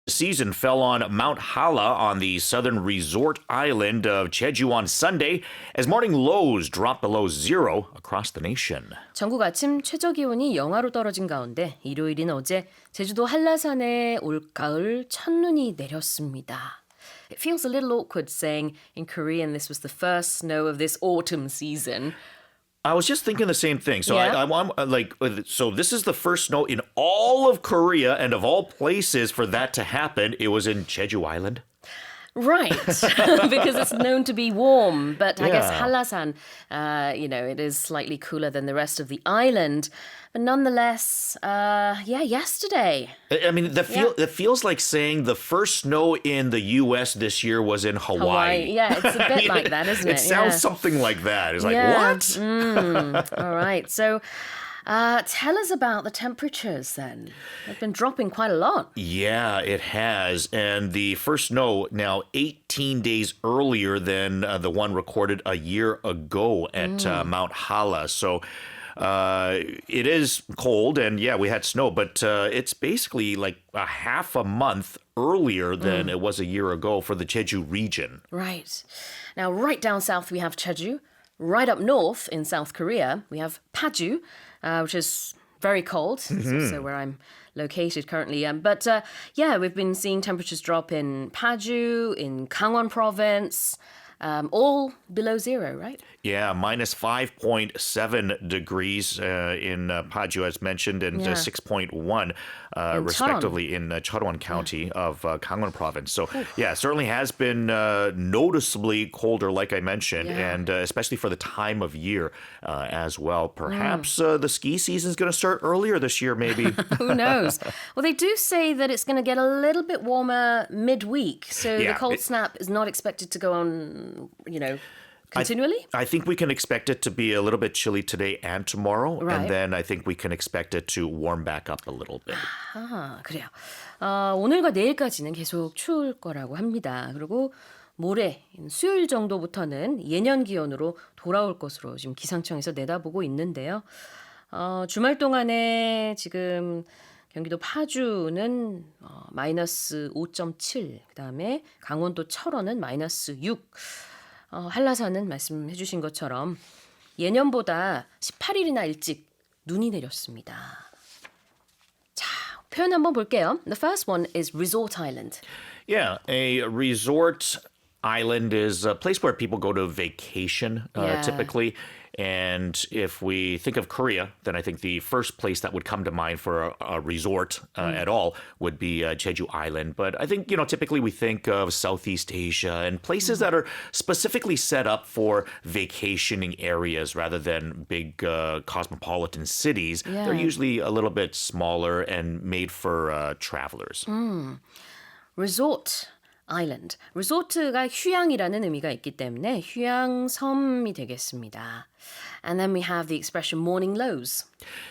Season fell on Mount Hala on the southern resort island of Jeju on Sunday as morning lows dropped below zero across the nation. 전국 아침 최저 기온이 영하로 떨어진 가운데 일요일인 어제 제주도 한라산에 올가을 첫눈이 내렸습니다. It feels a little awkward saying in Korean this was the first snow of this autumn season. I was just thinking the same thing. So Yeah. so this is the first snow in all of Korea, and of all places for that to happen, it was in Jeju Island. Right, because it's known to be warm, but I guess Yeah. Hallasan, it is slightly cooler than the rest of the island. But nonetheless, yesterday. I mean, it feels like saying the first snow in the U.S. this year was in Hawaii. Yeah, it's a bit like that, isn't it? It sounds Yeah. something like that. It's like, Yeah. what? All right, so tell us about the temperatures then. They've been dropping quite a lot. Yeah, it has. And the first snow now 18 days earlier than the one recorded a year ago at Mount Hala. So it is cold, and yeah, we had snow, but it's basically like a half a month earlier than it was a year ago for the Jeju region. Right. Now, right down south, we have Jeju. Right up north in South Korea, we have Paju, which is very cold. It's also where I'm located currently. But we've been seeing temperatures drop in Paju, in Gangwon province, all below zero, right? Yeah, minus 5.7 degrees in Paju, as mentioned, and 6.1 respectively in Cheolwon County of Gangwon Province. So, yeah, it certainly has been noticeably colder, like I mentioned, and especially for the time of year as well. Perhaps the ski season is going to start earlier this year, maybe. Who knows? Well, they do say that it's going to get a little bit warmer midweek, so the cold snap is not expected to go on, continually? I think we can expect it to be a little bit chilly today and tomorrow. Right. And then I think we can expect it to warm back up a little bit. 그래요. 오늘과 내일까지는 계속 추울 거라고 합니다. 그리고 모레 수요일 정도부터는 예년 기온으로 돌아올 것으로 지금 기상청에서 내다보고 있는데요. 주말 동안에 지금 경기도 파주는 마이너스 5.7, 그다음에 강원도 철원은 마이너스 6. 한라산은 말씀해 주신 것처럼 예년보다 18일이나 일찍 눈이 내렸습니다. 자, 표현 한번 볼게요. The first one is resort island. Yeah, a resort island is a place where people go to vacation typically. And if we think of Korea, then I think the first place that would come to mind for a resort at all would be Jeju Island. But I think, typically we think of Southeast Asia and places that are specifically set up for vacationing areas rather than big cosmopolitan cities. Yeah. They're usually a little bit smaller and made for travelers. Resort island. 리조트가 휴양이라는 의미가 있기 때문에 휴양섬이 되겠습니다. And then we have the expression morning lows.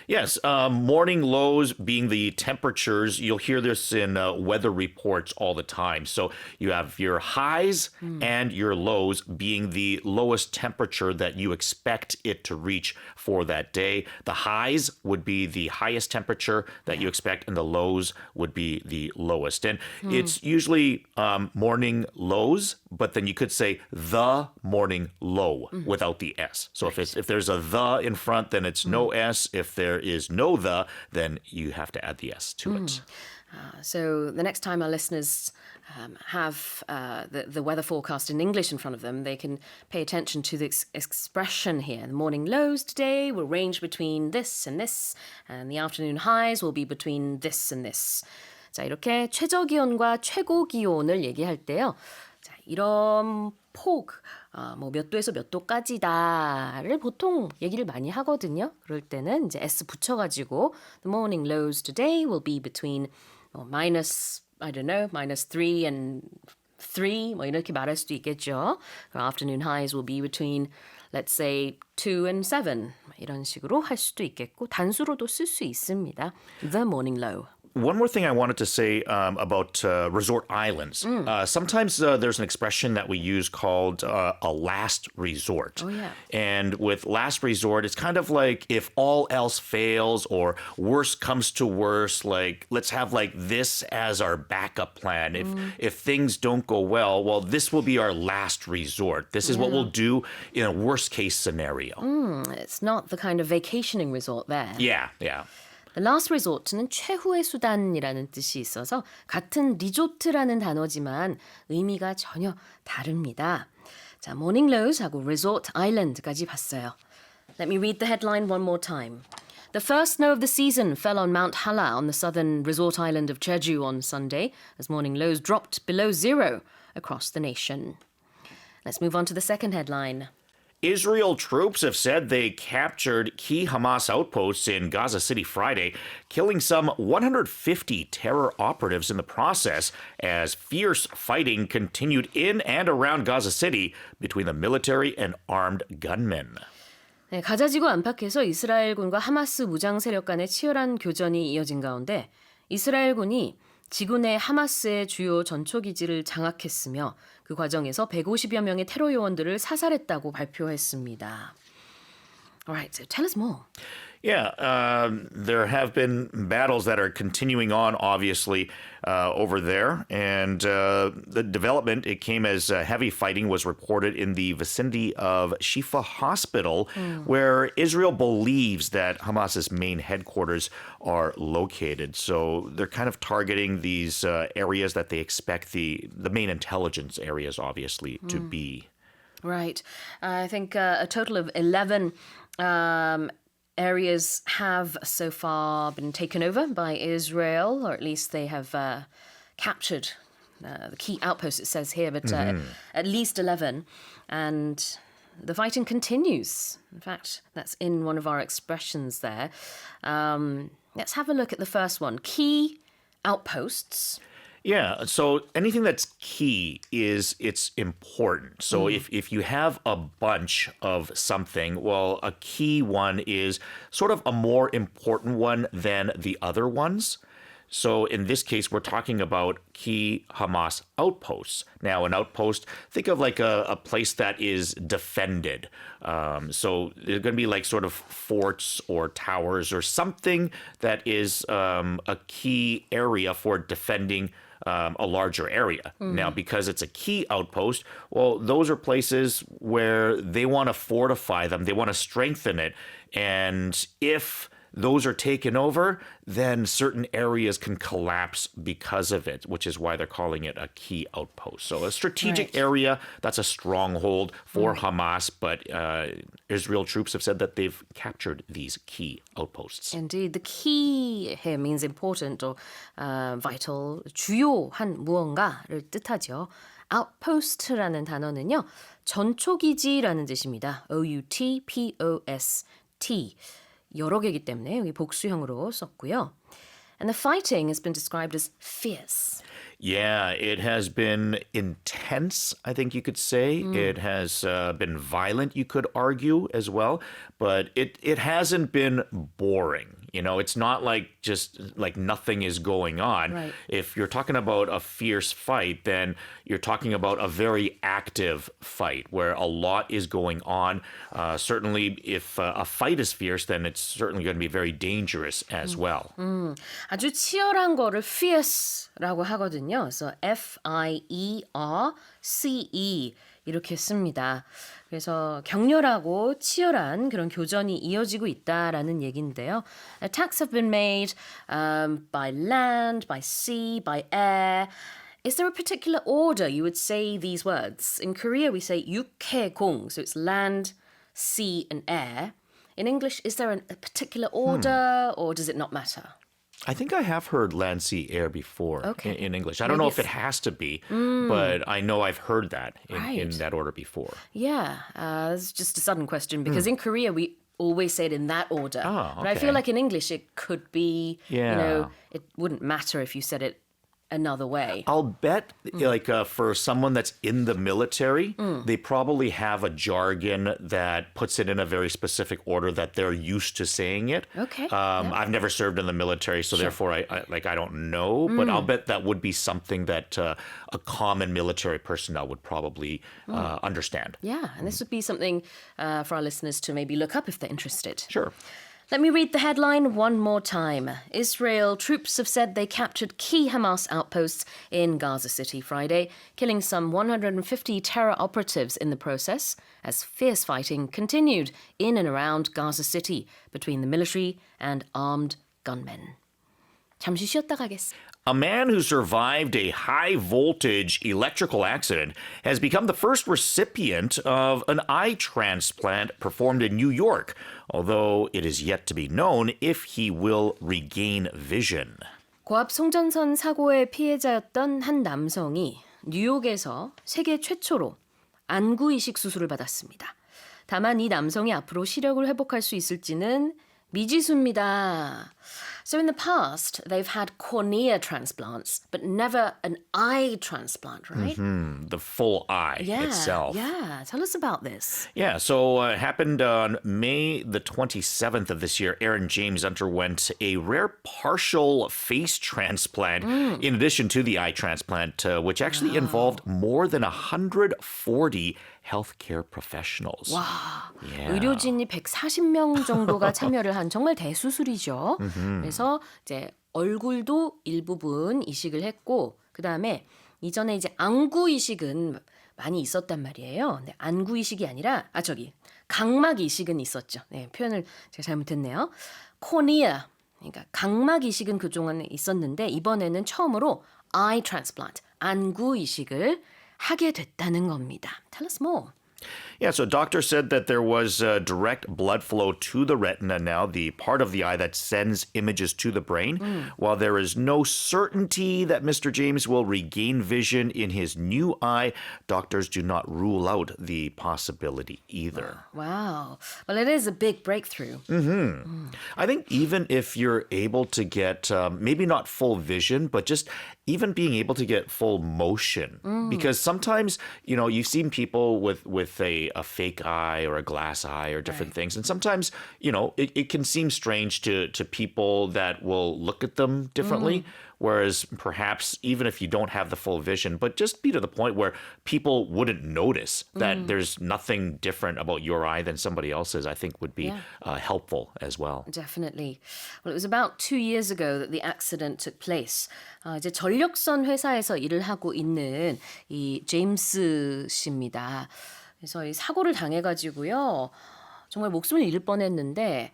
Yes, morning lows being the temperatures. You'll hear this in weather reports all the time. So you have your highs and your lows being the lowest temperature that you expect it to reach for that day. The highs would be the highest temperature that you expect, and the lows would be the lowest. And it's usually morning lows, but then you could say the morning low without the S. So if there's a the in front, then it's no S. If there is no the, then you have to add the S to it. So the next time our listeners have the weather forecast in English in front of them, they can pay attention to this expression here. The morning lows today will range between this, and the afternoon highs will be between this and this. 자, 이렇게 최저 기온과 최고 기온을 얘기할 때요. 자, 이런 폭, 몇 도에서 몇 도까지다를 보통 얘기를 많이 하거든요. 그럴 때는 이제 S 붙여가지고 the morning lows today will be between minus 3 and 3 이렇게 말할 수도 있겠죠. Afternoon highs will be between let's say 2 and 7 이런 식으로 할 수도 있겠고 단수로도 쓸 수 있습니다. The morning low. one more thing I wanted to say about resort islands. Sometimes there's an expression that we use called a last resort. Oh, yeah. And with last resort, it's kind of like if all else fails or worse comes to worse, like let's have like this as our backup plan. If things don't go well, this will be our last resort. This is what we'll do in a worst case scenario. It's not the kind of vacationing resort there. Yeah, yeah. The last resort는 최후의 수단이라는 뜻이 있어서 같은 리조트라는 단어지만 의미가 전혀 다릅니다. 자, Morning Lows하고 Resort Island까지 봤어요. Let me read the headline one more time. The first snow of the season fell on Mount Halla on the southern resort island of Jeju on Sunday as morning lows dropped below zero across the nation. Let's move on to the second headline. Israel troops have said they captured key Hamas outposts in Gaza City Friday, killing some 150 terror operatives in the process as fierce fighting continued in and around Gaza City between the military and armed gunmen. 네, 가자지구 안팎에서 이스라엘군과 하마스 무장 세력 간의 치열한 교전이 이어진 가운데 이스라엘군이 지구 내 하마스의 주요 전초기지를 장악했으며 그 과정에서 150여 명의 테러 요원들을 사살했다고 발표했습니다. Alright, so tell us more. Yeah, there have been battles that are continuing on, obviously, over there. And the development, it came as heavy fighting was reported in the vicinity of Shifa Hospital, where Israel believes that Hamas's main headquarters are located. So they're kind of targeting these areas that they expect the main intelligence areas, obviously, to be. Right. I think a total of 11 areas have so far been taken over by Israel, or at least they have captured the key outposts, it says here, but at least 11. And the fighting continues. In fact, that's in one of our expressions there. Let's have a look at the first one. Key outposts. Yeah, so anything that's key is it's important. So if you have a bunch of something, a key one is sort of a more important one than the other ones. So in this case, we're talking about key Hamas outposts. Now, an outpost, think of like a place that is defended. So there's going to be like sort of forts or towers or something that is a key area for defending a larger area. Now, because it's a key outpost, those are places where they want to fortify them. They want to strengthen it. And if those are taken over, then certain areas can collapse because of it, which is why they're calling it a key outpost. So a strategic area, that's a stronghold for Hamas, but Israel troops have said that they've captured these key outposts. Indeed, the key here means important or vital, 주요한 무언가를 뜻하죠. Outpost라는 단어는요, 전초기지라는 뜻입니다. O-U-T-P-O-S-T. 여러 개이기 때문에 여기 복수형으로 썼고요. And the fighting has been described as fierce. Yeah, it has been intense, I think you could say. It has been violent, you could argue as well. But it hasn't been boring. You know, it's not like just like nothing is going on. Right. If you're talking about a fierce fight, then you're talking about a very active fight where a lot is going on. Certainly, if a fight is fierce, then it's certainly going to be very dangerous as well. 아주 치열한 거를 fierce라고 하거든요. 그래서 F-I-E-R-C-E 이렇게 씁니다. 그래서 격렬하고 치열한 그런 교전이 이어지고 있다라는 얘기인데요. Attacks have been made by land, by sea, by air. Is there a particular order you would say these words? In Korea, we say 육해공, so it's land, sea, and air. In English, is there a particular order, or does it not matter? I think I have heard land, sea, air before in English. I don't Maybe know if it has to be, but I know I've heard that in that order before. Yeah, it's just a sudden question because in Korea we always say it in that order. Oh, But I feel okay. like in English it could be, you Yeah. know, it wouldn't matter if you said it another way. I'll bet, like for someone that's in the military, they probably have a jargon that puts it in a very specific order that they're used to saying it. Okay. I've never served in the military, so therefore I don't know. But I'll bet that would be something that a common military personnel would probably understand. Yeah, and this would be something for our listeners to maybe look up if they're interested. Sure. Let me read the headline one more time. Israel troops have said they captured key Hamas outposts in Gaza City Friday, killing some 150 terror operatives in the process as fierce fighting continued in and around Gaza City between the military and armed gunmen. 잠시 쉬었다 가겠습니다. A man who survived a high-voltage electrical accident has become the first recipient of an eye transplant performed in New York, although it is yet to be known if he will regain vision. 고압 송전선 사고의 피해자였던 한 남성이 뉴욕에서 세계 최초로 안구 이식 수술을 받았습니다. 다만 이 남성이 앞으로 시력을 회복할 수 있을지는 미지수입니다. So in the past, they've had cornea transplants, but never an eye transplant, right? The full eye itself. Yeah, tell us about this. Yeah, so it happened on May the 27th of this year. Aaron James underwent a rare partial face transplant in addition to the eye transplant, which actually involved more than 140 healthcare professionals. 와, Yeah. 의료진이 140명 정도가 참여를 한 정말 대수술이죠. 그래서 이제 얼굴도 일부분 이식을 했고, 그 다음에 이전에 이제 안구 이식은 많이 있었단 말이에요. 근데 안구 이식이 아니라 각막 이식은 있었죠. 네, 표현을 제가 잘못했네요. 코니아, 그러니까 각막 이식은 그동안에 있었는데 이번에는 처음으로 eye transplant, 안구 이식을 하게 됐다는 겁니다. Tell us more. Yeah, so doctors said that there was direct blood flow to the retina now, the part of the eye that sends images to the brain. While there is no certainty that Mr. James will regain vision in his new eye, doctors do not rule out the possibility either. Wow. Well, it is a big breakthrough. I think even if you're able to get maybe not full vision, but just even being able to get full motion, because sometimes, you know, you've seen people with a fake eye or a glass eye or different things. And sometimes, you know, it can seem strange to people that will look at them differently. Whereas perhaps even if you don't have the full vision, but just be to the point where people wouldn't notice that there's nothing different about your eye than somebody else's, I think would be helpful as well. Definitely. Well, it was about 2 years ago that the accident took place. 이제 전력선 회사에서 일을 하고 있는 이 제임스 씨입니다. 그래서 이 사고를 당해가지고요. 정말 목숨을 잃을 뻔했는데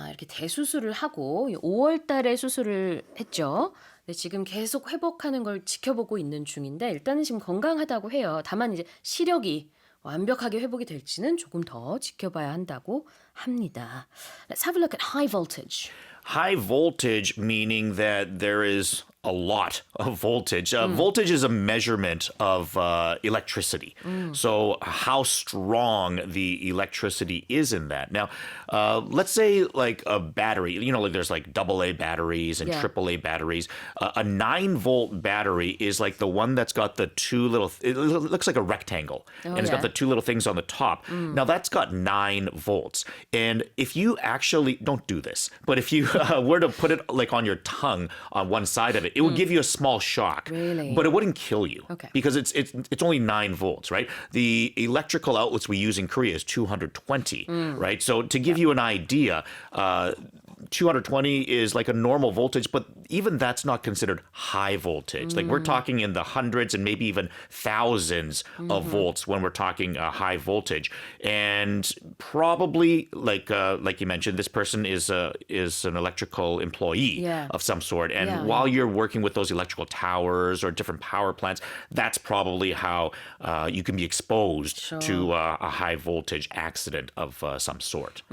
이렇게 대수술을 하고 5월 달에 수술을 했죠. 근데 지금 계속 회복하는 걸 지켜보고 있는 중인데 일단은 지금 건강하다고 해요. 다만 이제 시력이 완벽하게 회복이 될지는 조금 더 지켜봐야 한다고 합니다. Let's have a look at high voltage. High voltage meaning that there is a lot of voltage. Voltage is a measurement of electricity. So how strong the electricity is in that. Now, let's say like a battery, you know, like there's like AA batteries and AAA batteries. A 9-volt battery is like the one that's got the two little, it looks like a rectangle. And it's got the two little things on the top. Now that's got 9 volts. And if you actually, don't do this, but if you were to put it like on your tongue on one side of it, it would give you a small shock, Really? but it wouldn't kill you Okay. because it's only 9 volts, right? The electrical outlets we use in Korea is 220, right? So to give you an idea, 220 is like a normal voltage, but even that's not considered high voltage. Like we're talking in the hundreds and maybe even thousands of volts when we're talking high voltage. And probably like you mentioned, this person is an electrical employee of some sort. And while you're working with those electrical towers or different power plants, that's probably how you can be exposed to a high voltage accident of some sort.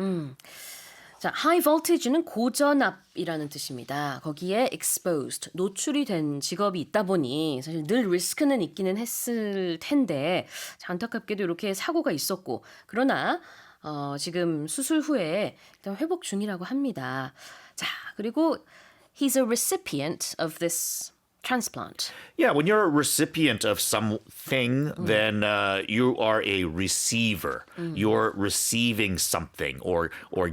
자, high voltage는 고전압이라는 뜻입니다. 거기에 exposed, 노출이 된 직업이 있다 보니 사실 늘 리스크는 있기는 했을 텐데 자, 안타깝게도 이렇게 사고가 있었고 그러나 지금 수술 후에 일단 회복 중이라고 합니다. 자, 그리고 he's a recipient of this transplant. Yeah, when you're a recipient of something, then you are a receiver. You're receiving something or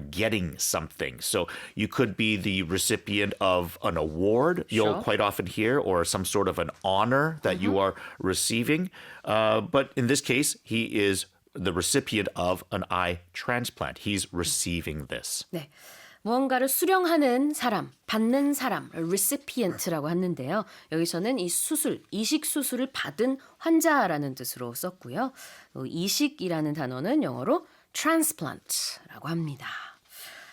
getting something. So you could be the recipient of an award you'll Sure. quite often hear, or some sort of an honor that you are receiving. But in this case, he is the recipient of an eye transplant. He's receiving this. 네. 무언가를 수령하는 사람, 받는 사람, recipient라고 하는데요. 여기서는 이 수술, 이식 수술을 받은 환자라는 뜻으로 썼고요. 이식이라는 단어는 영어로 transplant라고 합니다.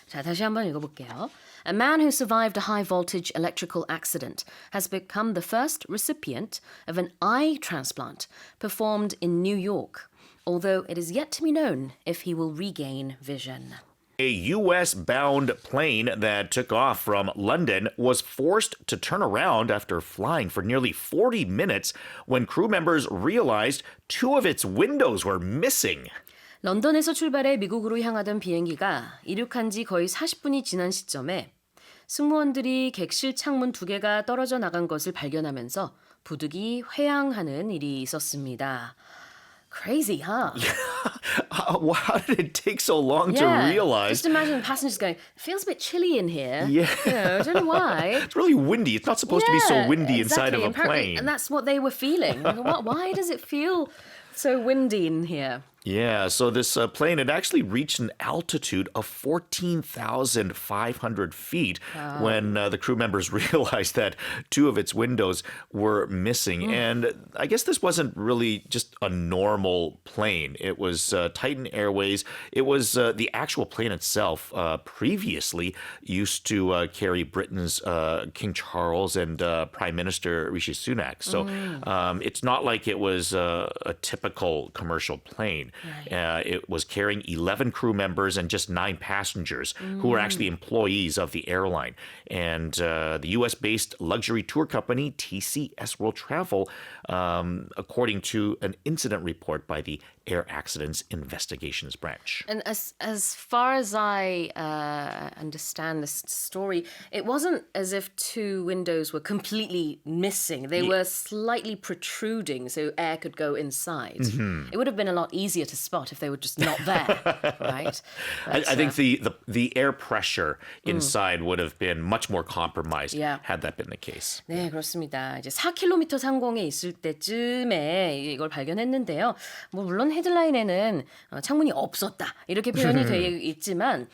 자, 다시 한번 읽어볼게요. A man who survived a high voltage electrical accident has become the first recipient of an eye transplant performed in New York, although it is yet to be known if he will regain vision. A U.S.-bound plane that took off from London was forced to turn around after flying for nearly 40 minutes when crew members realized two of its windows were missing. 런던에서 출발해 미국으로 향하던 비행기가 이륙한 지 거의 40분이 지난 시점에 승무원들이 객실 창문 2개가 떨어져 나간 것을 발견하면서 부득이 회항하는 일이 있었습니다. Crazy, huh? How did it take so long to realize? Just imagine passengers going, it feels a bit chilly in here. Yeah. You know, I don't know why. It's really windy. It's not supposed to be so windy inside of a Apparently, plane. and that's what they were feeling. Why does it feel so windy in here? Yeah, so this plane had actually reached an altitude of 14,500 feet when the crew members realized that two of its windows were missing. And I guess this wasn't really just a normal plane. It was Titan Airways. It was the actual plane itself previously used to carry Britain's King Charles and Prime Minister Rishi Sunak. So it's not like it was a typical commercial plane. Right. It was carrying 11 crew members and just 9 passengers who were actually employees of the airline. And the U.S.-based luxury tour company TCS World Travel, according to an incident report by the Air Accidents Investigations Branch. And as far as I understand this story, it wasn't as if two windows were completely missing. They were slightly protruding so air could go inside. Mm-hmm. It would have been a lot easier to spot if they were just not there, right? But, I think the air pressure inside would have been much more compromised had that been the case. 네, 그렇습니다. 이제 4km 상공에 있을 때쯤에 이걸 발견했는데요. 뭐 물론 헤드라인에는 창문이 없었다 이렇게 표현이 되어 있지만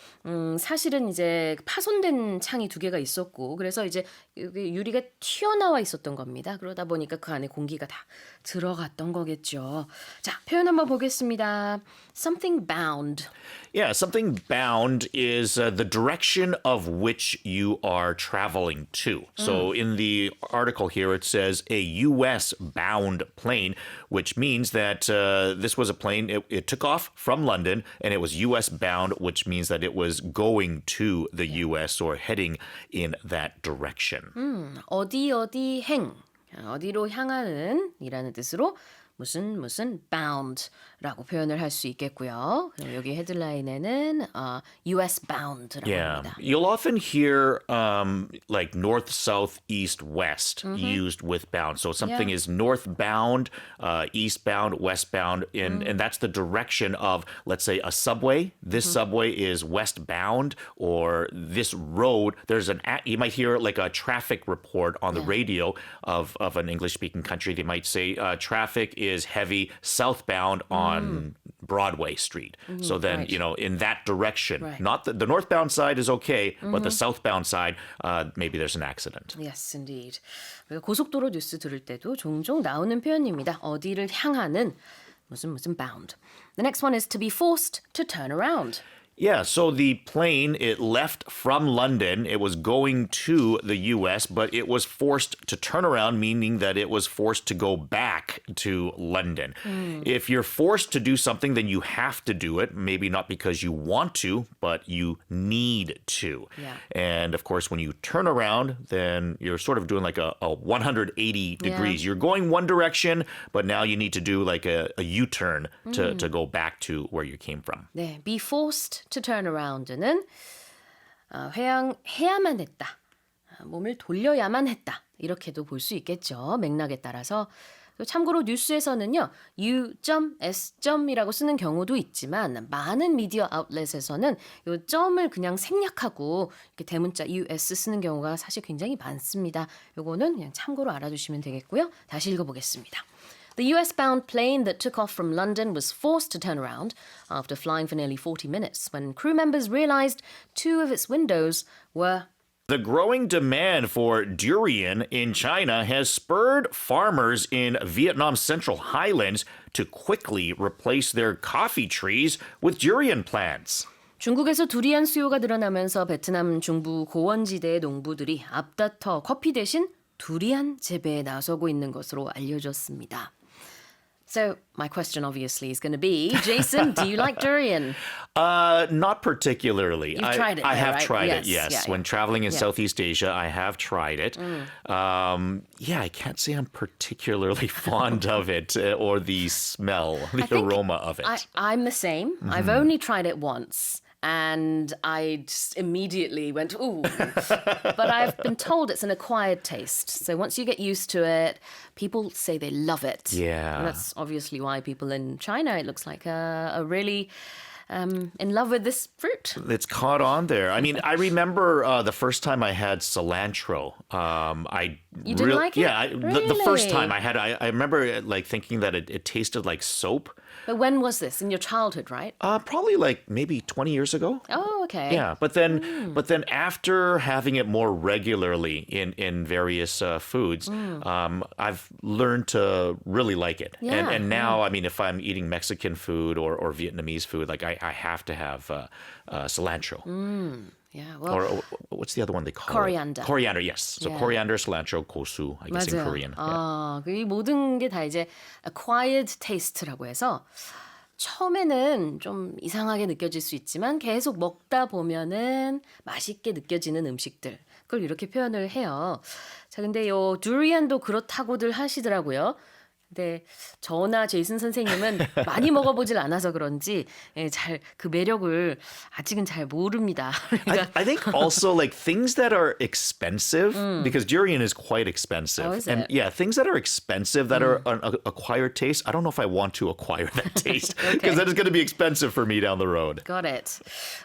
사실은 이제 파손된 창이 2개가 있었고 그래서 이제 유리가 튀어나와 있었던 겁니다. 그러다 보니까 그 안에 공기가 다 들어갔던 거겠죠. 자, 표현 한번 보겠습니다. Something bound. Yeah, something bound is the direction of which you are traveling to. So in the article here, it says a U.S.-bound plane, which means that this was a plane, it took off from London, and it was U.S.-bound, which means that it was going to the U.S. or heading in that direction. 어디 행, 어디로 향하는 이라는 뜻으로 무슨 bound라고 표현을 할 수 있겠고요. 그럼 여기 헤드라인에는 US bound라고 합니다. You'll often hear like north, south, east, west used with bound. So something is northbound, eastbound, westbound, and that's the direction of, let's say, a subway. This subway is westbound, or this road. You might hear like a traffic report on the radio of an English-speaking country. They might say traffic is heavy southbound on Broadway Street. So then, in that direction, not the northbound side is okay, but the southbound side, maybe there's an accident. Yes, indeed. 고속도로 뉴스 들을 때도 종종 나오는 표현입니다. 어디를 향하는 무슨 bound. The next one is to be forced to turn around. Yeah, so the plane, it left from London. It was going to the U.S., but it was forced to turn around, meaning that it was forced to go back to London. If you're forced to do something, then you have to do it. Maybe not because you want to, but you need to. Yeah. And of course, when you turn around, then you're sort of doing like a 180 degrees. You're going one direction, but now you need to do like a U-turn to go back to where you came from. 네, be forced to turn around는 회항해야만 했다. 몸을 돌려야만 했다. 이렇게도 볼 수 있겠죠. 맥락에 따라서. 참고로 뉴스에서는요. U.S.이라고 쓰는 경우도 있지만 많은 미디어 아웃렛에서는 이 점을 그냥 생략하고 이렇게 대문자 US 쓰는 경우가 사실 굉장히 많습니다. 요거는 그냥 참고로 알아두시면 되겠고요. 다시 읽어보겠습니다. The US-bound plane that took off from London was forced to turn around after flying for nearly 40 minutes when crew members realized two of its windows were The growing demand for durian in China has spurred farmers in Vietnam's central highlands to quickly replace their coffee trees with durian plants. 중국에서 두리안 수요가 늘어나면서 베트남 중부 고원지대의 농부들이 앞다퉈 커피 대신 두리안 재배에 나서고 있는 것으로 알려졌습니다. So my question obviously is going to be, Jason, do you like durian? Not particularly. You've tried it, I though, have right? tried it, Yes, yes. yeah, When yeah. traveling in Yeah. Southeast Asia, I have tried it. I can't say I'm particularly fond of it or the smell, the aroma of it. I'm the same. I've only tried it once. And I just immediately went, ooh. But I've been told it's an acquired taste. So once you get used to it, people say they love it. Yeah. And that's obviously why people in China, it looks like, are really in love with this fruit. It's caught on there. I mean, I remember the first time I had cilantro. You didn't like it? Yeah, the first Really? time I had, I remember like thinking that it tasted like soap. But when was this? In your childhood, right? Probably like maybe 20 years ago. Oh, okay. Yeah, but then after having it more regularly in various foods, I've learned to really like it. Yeah. And now, I mean, if I'm eating Mexican food or Vietnamese food, like I have to have cilantro. Yeah, well, Or what's the other one they call Coriander. it? Coriander, yes. So Yeah. coriander, cilantro, gosu, I guess in 맞아요. Korean. Yeah. 이 모든 게 다 이제 acquired taste라고 해서 처음에는 좀 이상하게 느껴질 수 있지만 계속 먹다 보면은 맛있게 느껴지는 음식들. 그걸 이렇게 표현을 해요. 자, 근데 요 두리안도 그렇다고들 하시더라고요. 근데 저나 제이슨 선생님은 많이 먹어보질 않아서 그런지 잘 그 매력을 아직은 잘 모릅니다. I think also like things that are expensive because durian is quite expensive. Oh, is and it? yeah, things that are expensive that are an acquired taste. I don't know if I want to acquire that taste because that is going to be expensive for me down the road. Got it.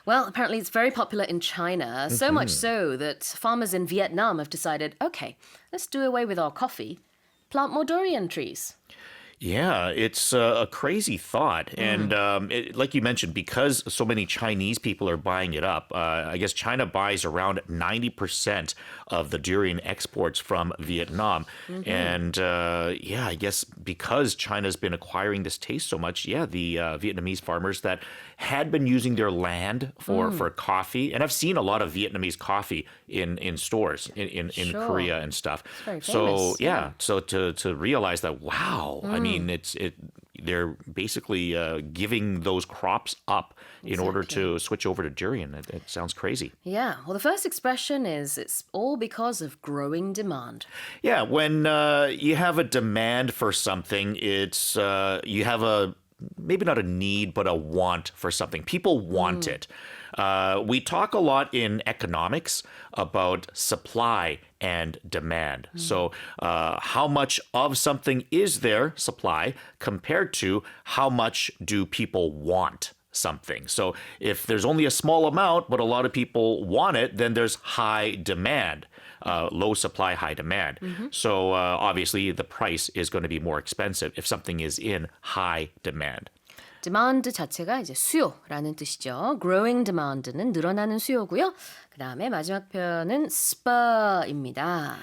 Well, apparently it's very popular in China, so much so that farmers in Vietnam have decided, okay, let's do away with our coffee, plant more durian trees. Yeah, it's a crazy thought. And like you mentioned, because so many Chinese people are buying it up, I guess China buys around 90% of the durian exports from Vietnam. And I guess because China's been acquiring this taste so much, the Vietnamese farmers that had been using their land for coffee, and I've seen a lot of Vietnamese coffee in stores in Sure. Korea and stuff. very So famous, so to realize that, wow, I mean, they're basically giving those crops up in order to switch over to durian. It sounds crazy. Yeah, well, the first expression is it's all because of growing demand. Yeah, when you have a demand for something, it's you have a maybe not a need, but a want for something. People want it. We talk a lot in economics about supply and demand. So how much of something is there, supply, compared to how much do people want something. So if there's only a small amount, but a lot of people want it, then there's high demand. Low supply, high demand. So obviously the price is going to be more expensive if something is in high demand. demand 자체가 이제 수요라는 뜻이죠. growing demand는 늘어나는 수요고요. 그다음에 마지막 표현은 spur입니다.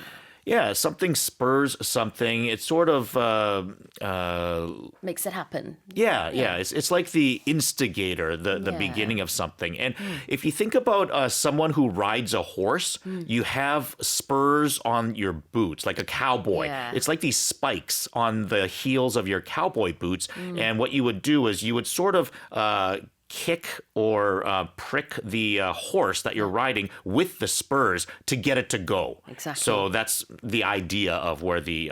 Yeah, something spurs something. It's sort of makes it happen. yeah. It's like the instigator, the Yeah. beginning of something. And if you think about someone who rides a horse, you have spurs on your boots, like a cowboy. Yeah. It's like these spikes on the heels of your cowboy boots. And what you would do is you would sort of kick or prick the horse that you're riding with the spurs to get it to go. Exactly. So that's the idea of where the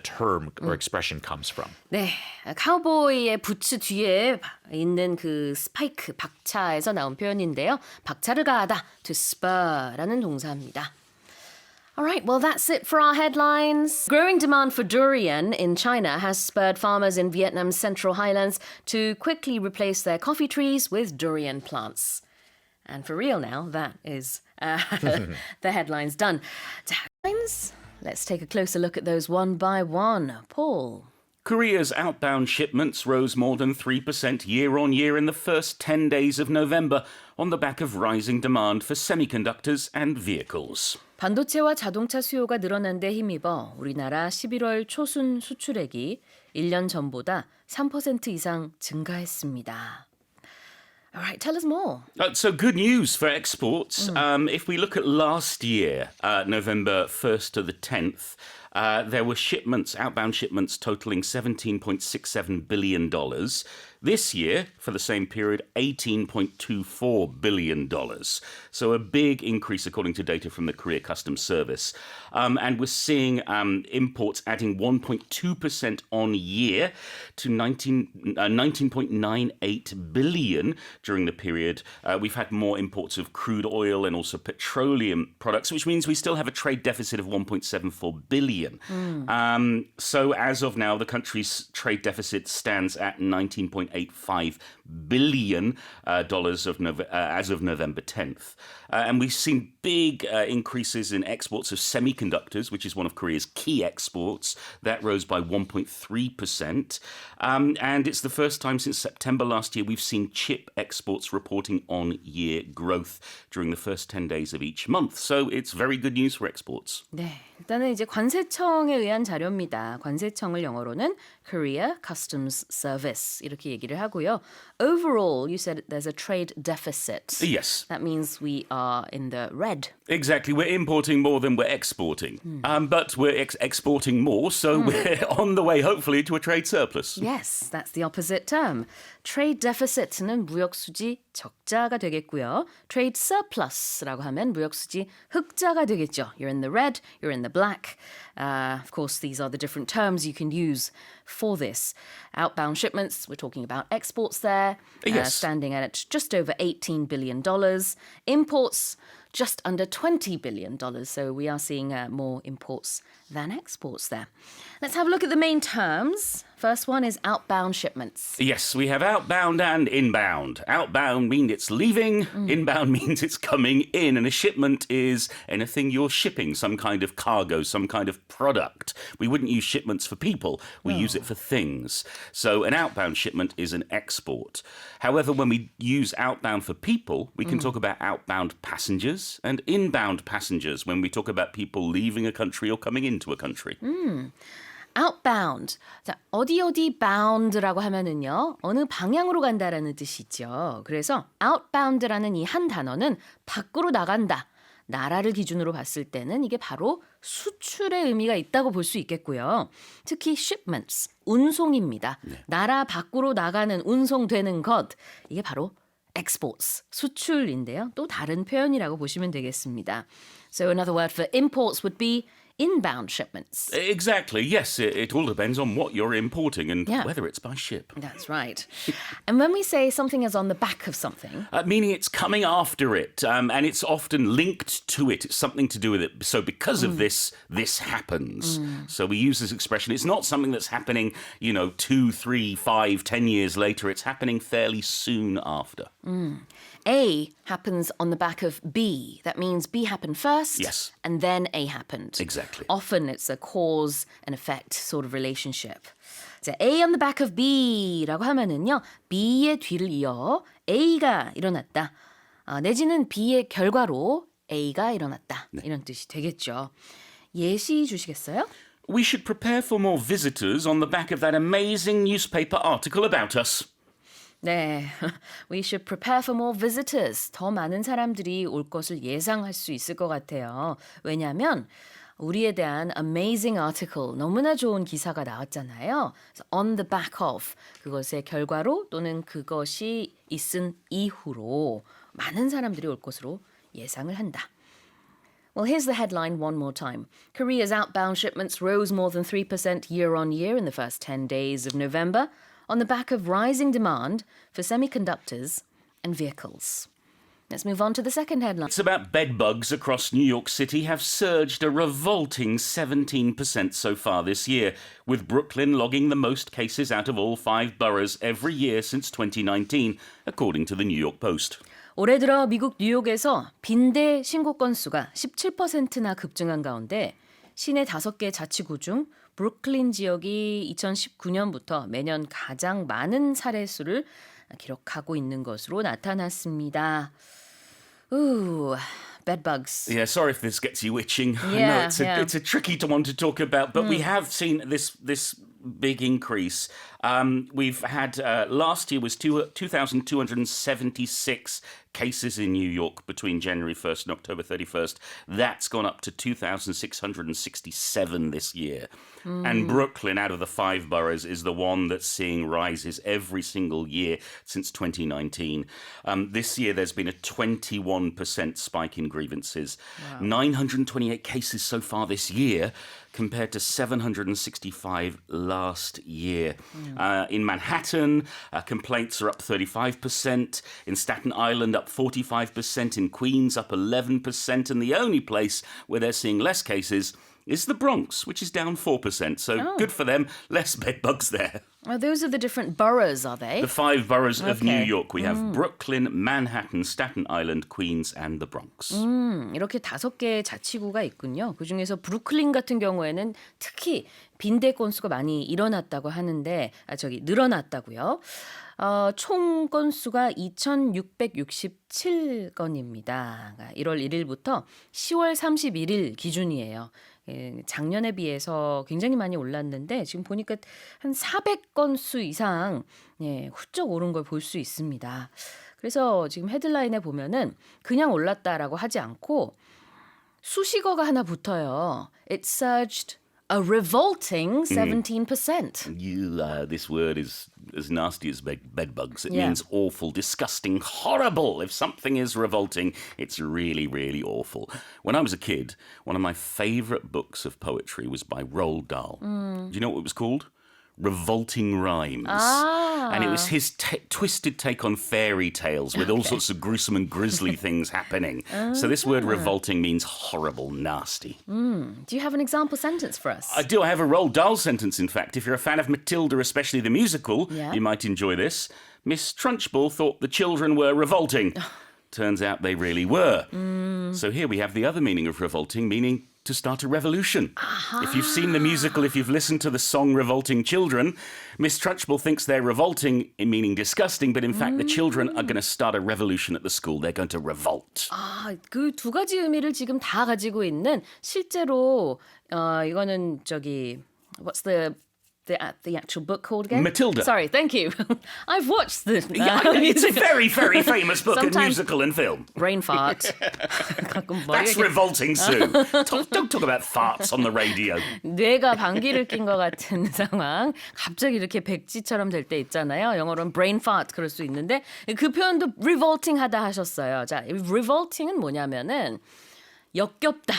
term or expression comes from. 네, 카우보이의 부츠 뒤에 있는 그 스파이크, 박차에서 나온 표현인데요. 박차를 가하다, to spur라는 동사입니다. All right, well, that's it for our headlines. Growing demand for durian in China has spurred farmers in Vietnam's central highlands to quickly replace their coffee trees with durian plants. And for real now, that is the headlines done. So headlines? Let's take a closer look at those one by one. Paul. Korea's outbound shipments rose more than 3% year-on-year in the first 10 days of November on the back of rising demand for semiconductors and vehicles. 반도체와 자동차 수요가 늘어난 데 힘입어 우리나라 11월 초순 수출액이 1년 전보다 3% 이상 증가했습니다. All right, tell us more. So good news for exports. If we look at last year, November 1st to the 10th, there were shipments, outbound shipments totaling $17.67 billion. This year, for the same period, $18.24 billion. So a big increase according to data from the Korea Customs Service. And we're seeing imports adding 1.2% on year to 19.98 billion during the period. We've had more imports of crude oil and also petroleum products, which means we still have a trade deficit of 1.74 billion. So as of now, the country's trade deficit stands at $19.85 billion as of November 10th. And we've seen big increases in exports of semiconductors, which is one of Korea's key exports. That rose by 1.3%. And it's the first time since September last year we've seen chip exports reporting on-year growth during the first 10 days of each month. So it's very good news for exports. 네, 일단은 이제 관세청에 의한 자료입니다. 관세청을 영어로는 Korea Customs Service 이렇게 얘기를 하고요. Overall, you said there's a trade deficit. Yes. That means we are in the red. Exactly. We're importing more than we're exporting. But we're exporting more, so we're on the way, hopefully, to a trade surplus. Yes, that's the opposite term. Trade deficit는 무역수지 적자가 되겠고요. Trade surplus라고 하면 무역수지 흑자가 되겠죠. You're in the red, you're in the black. Of course, these are the different terms you can use for this. Outbound shipments, we're talking about exports there, Yes. standing at just over $18 billion. Imports, just under $20 billion. So we are seeing more imports than exports there. Let's have a look at the main terms. First one is outbound shipments. Yes, we have outbound and inbound. Outbound means it's leaving, inbound means it's coming in, and a shipment is anything you're shipping, some kind of cargo, some kind of product. We wouldn't use shipments for people, we use it for things. So an outbound shipment is an export. However, when we use outbound for people, we can talk about outbound passengers and inbound passengers when we talk about people leaving a country or coming into a country. Outbound. 자, 어디 bound라고 하면은요. 어느 방향으로 간다라는 뜻이죠. 그래서 outbound라는 이 한 단어는 밖으로 나간다. 나라를 기준으로 봤을 때는 이게 바로 수출의 의미가 있다고 볼 수 있겠고요. 특히 shipments, 운송입니다. 네. 나라 밖으로 나가는 운송되는 것. 이게 바로 exports, 수출인데요. 또 다른 표현이라고 보시면 되겠습니다. So another word for imports would be inbound shipments. Exactly, yes. It all depends on what you're importing and whether it's by ship. That's right. And when we say something is on the back of something... meaning it's coming after it, and it's often linked to it. It's something to do with it. So because of this happens. So we use this expression. It's not something that's happening, 2, 3, 5, 10 years later. It's happening fairly soon after. A happens on the back of B. That means B happened first, Yes. and then A happened. Exactly. Often it's a cause and effect sort of relationship. 자, A on the back of B라고 하면은요, B의 뒤를 이어 A가 일어났다. 내지는 B의 결과로 A가 일어났다. 이런 뜻이 되겠죠. 예시 주시겠어요? We should prepare for more visitors on the back of that amazing newspaper article about us. 네, we should prepare for more visitors. 더 많은 사람들이 올 것을 예상할 수 있을 것 같아요. 왜냐하면 우리에 대한 amazing article, 너무나 좋은 기사가 나왔잖아요. On the back of, 그것의 결과로 또는 그것이 있은 이후로 많은 사람들이 올 것으로 예상을 한다. Well, here's the headline one more time. Korea's outbound shipments rose more than 3% year on year in the first 10 days of November. On the back of rising demand for semiconductors and vehicles. Let's move on to the second headline. It's about bed bugs across New York City have surged a revolting 17% so far this year, with Brooklyn logging the most cases out of all 5 boroughs every year since 2019, according to the New York Post. 올해 들어 미국 뉴욕에서 빈대 신고 건수가 17%나 급증한 가운데 시내 5개 자치구 중 브루클린 지역이 2019년부터 매년 가장 많은 사례 수를 기록하고 있는 것으로 나타났습니다. Ooh, bedbugs. Yeah, sorry if this gets you itching. I know Yeah, it's a tricky one to talk about, but we have seen this big increase. We've had last year was 2,276 cases in New York between January 1st and October 31st. That's gone up to 2,667 this year. And Brooklyn, out of the 5 boroughs, is the one that's seeing rises every single year since 2019. This year, there's been a 21% spike in grievances. Wow. 928 cases so far this year, compared to 765 last year. In Manhattan, complaints are up 35%. In Staten Island, up 45%. In Queens, up 11%. And the only place where they're seeing less cases is the Bronx, which is down 4%. So good for them. Less bedbugs there. Oh, those are the different boroughs, are they? The 5 boroughs of New York. We have Brooklyn, Manhattan, Staten Island, Queens, and the Bronx. 이렇게 5개의 자치구가 있군요. 그중에서 브루클린 같은 경우에는 특히 빈대 건수가 많이 늘어났다고요. 총 건수가 2,667건입니다. 1월 1일부터 10월 31일 기준이에요. 작년에 비해서 굉장히 많이 올랐는데 지금 보니까 한 400건수 이상 훌쩍 오른 걸 볼 수 있습니다. 그래서 지금 헤드라인에 보면은 그냥 올랐다라고 하지 않고 수식어가 하나 붙어요. It surged a revolting 17%. This word is as nasty as bedbugs. It means awful, disgusting, horrible. If something is revolting, it's really, really awful. When I was a kid, one of my favorite books of poetry was by Roald Dahl. Do you know what it was called? Revolting Rhymes. And it was his twisted take on fairy tales with all sorts of gruesome and grisly things happening. So this word revolting means horrible, nasty. Do you have an example sentence for us? I do. I have a Roald Dahl sentence, in fact. If you're a fan of Matilda, especially the musical, you might enjoy this. Miss Trunchbull thought the children were revolting. Turns out they really were. So here we have the other meaning of revolting, meaning to start a revolution. If you've seen the musical, if you've listened to the song Revolting Children, Miss Trunchbull thinks they're revolting, meaning disgusting, but in fact the children are going to start a revolution at the school. They're going to revolt. 그 두 가지 의미를 지금 다 가지고 있는 실제로 이거는 what's the actual book called again? Matilda. Sorry, thank you. I've watched the it's a very, very famous book and musical and film. brain fart. That's revolting, Sue. Don't talk about farts on the radio. 뇌가 방귀를 낀 것 같은 상황. 갑자기 이렇게 백지처럼 될 때 있잖아요. 영어로는 brain fart 그럴 수 있는데 그 표현도 revolting 하다 하셨어요. 자, revolting은 뭐냐면은 역겹다.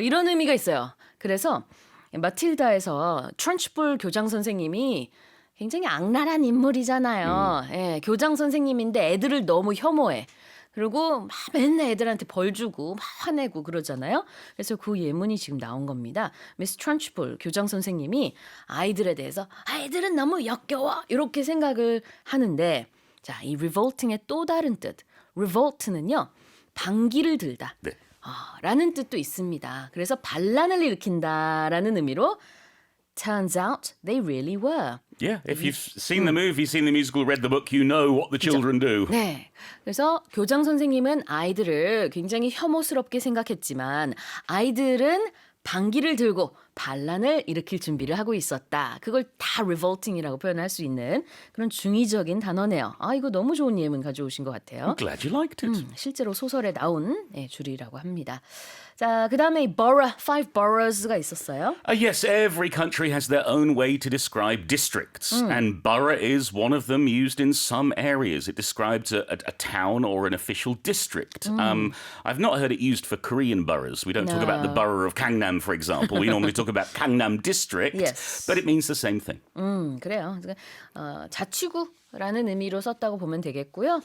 이런 의미가 있어요. 그래서 마틸다에서 트런치볼 교장 선생님이 굉장히 악랄한 인물이잖아요. 교장 선생님인데 애들을 너무 혐오해. 그리고 막 맨날 애들한테 벌 주고 막 화내고 그러잖아요. 그래서 그 예문이 지금 나온 겁니다. 미스 트런치볼 교장 선생님이 아이들에 대해서 아이들은 너무 역겨워 이렇게 생각을 하는데 자, 이 revolting의 또 다른 뜻. revolt는요. 방귀를 들다. 네. 라는 뜻도 있습니다. 그래서 반란을 일으킨다라는 의미로 turns out they really were. Yeah, if you've seen the movie, seen the musical, read the book, you know what the children do. 네. 그래서 교장 선생님은 아이들을 굉장히 혐오스럽게 생각했지만 아이들은 방귀를 들고 반란을 일으킬 준비를 하고 있었다. 그걸 다 revolting이라고 표현할 수 있는 그런 중의적인 단어네요. 이거 너무 좋은 예문 가져오신 것 같아요. I'm glad you liked it. 실제로 소설에 나온 줄이라고 합니다. 자, 그 다음에 borough, 5 boroughs가 있었어요. Yes, every country has their own way to describe districts, and borough is one of them used in some areas. It describes a town or an official district. I've not heard it used for Korean boroughs. We don't talk about the borough of Gangnam, for example. We normally talk about Gangnam district, but it means the same thing. 그래요. 자치구라는 의미로 썼다고 보면 되겠고요.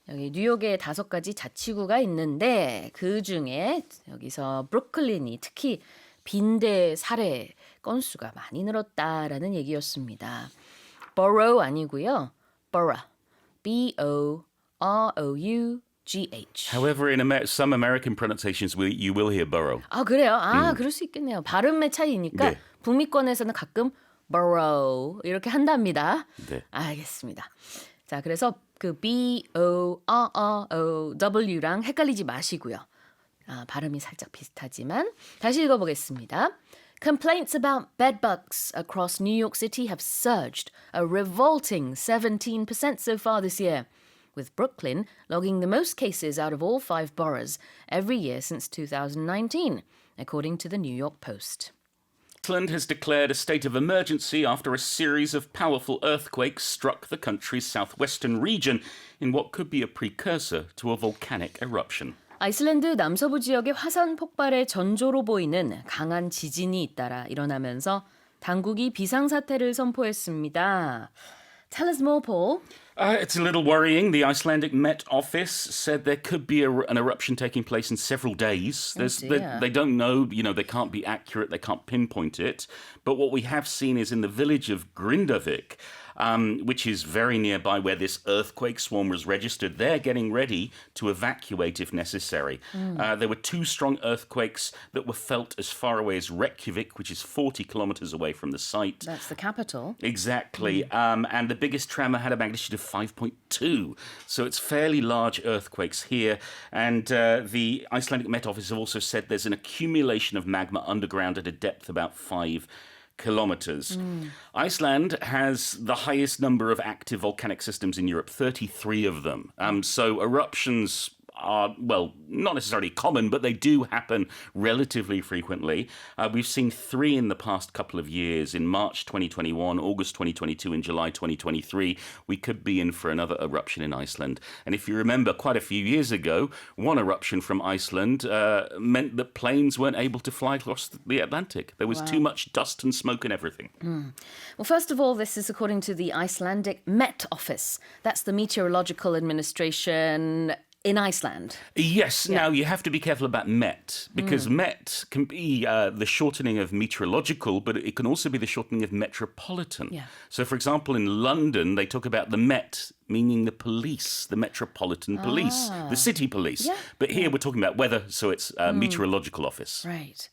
여기 뉴욕에 5가지 자치구가 있는데 그 중에 여기서 브루클린이 특히 빈대 살해 건수가 많이 늘었다라는 얘기였습니다. borough 아니고요. borough. B-O-R-O-U-G-H. However, in some American pronunciations, you will hear borough. 아, 그래요? 그럴 수 있겠네요. 발음의 차이니까 네. 북미권에서는 가끔 borough 이렇게 한답니다. 네. 알겠습니다. 자, 그래서 그 B-O-R-R-O-W랑 헷갈리지 마시고요. 발음이 살짝 비슷하지만 다시 읽어보겠습니다. Complaints about bedbugs across New York City have surged a revolting 17% so far this year, with Brooklyn logging the most cases out of all 5 boroughs every year since 2019, according to the New York Post. Iceland has declared a state of emergency after a series of powerful earthquakes struck the country's southwestern region in what could be a precursor to a volcanic eruption. 아이슬란드 남서부 지역의 화산 폭발의 전조로 보이는 강한 지진이 잇따라 일어나면서 당국이 비상사태를 선포했습니다. Tell us more, Paul. It's a little worrying. The Icelandic Met Office said there could be an eruption taking place in several days. They don't know, they can't be accurate, they can't pinpoint it. But what we have seen is in the village of Grindavik, which is very nearby where this earthquake swarm was registered, they're getting ready to evacuate if necessary. There were 2 strong earthquakes that were felt as far away as Reykjavik, which is 40 kilometers away from the site. That's the capital. Exactly. And the biggest tremor had a magnitude of 5.2. So it's fairly large earthquakes here. And the Icelandic Met Office have also said there's an accumulation of magma underground at a depth about 5 kilometers. Iceland has the highest number of active volcanic systems in Europe, 33 of them. So eruptions are, well, not necessarily common, but they do happen relatively frequently. We've seen 3 in the past couple of years. In March 2021, August 2022, and July 2023, we could be in for another eruption in Iceland. And if you remember, quite a few years ago, one eruption from Iceland meant that planes weren't able to fly across the Atlantic. There was too much dust and smoke and everything. Well, first of all, this is according to the Icelandic Met Office. That's the Meteorological Administration in Iceland. Yes. Now, you have to be careful about Met, because Met can be the shortening of meteorological, but it can also be the shortening of metropolitan. Yeah. So, for example, in London, they talk about the Met, meaning the police, the metropolitan police, the city police. Yeah. But here we're talking about weather, so it's meteorological office. Right.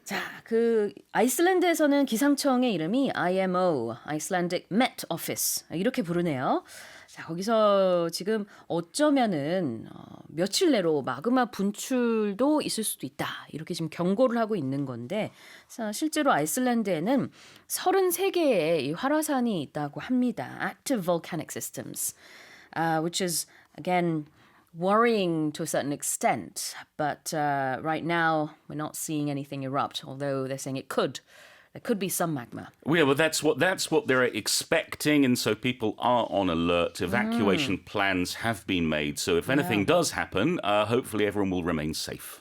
자, 그 아이슬란드에서는 기상청의 이름이 IMO, Icelandic Met Office 이렇게 부르네요. 자, 거기서 지금 어쩌면은 며칠 내로 마그마 분출도 있을 수도 있다. 이렇게 지금 경고를 하고 있는 건데 실제로 아이슬란드에는 33개의 이 활화산이 있다고 합니다. Active volcanic systems, which is, again, worrying to a certain extent. But right now, we're not seeing anything erupt, although they're saying it could. There could be some magma. Yeah, well, that's what they're expecting, and so people are on alert. Evacuation plans have been made, so if anything does happen, hopefully everyone will remain safe.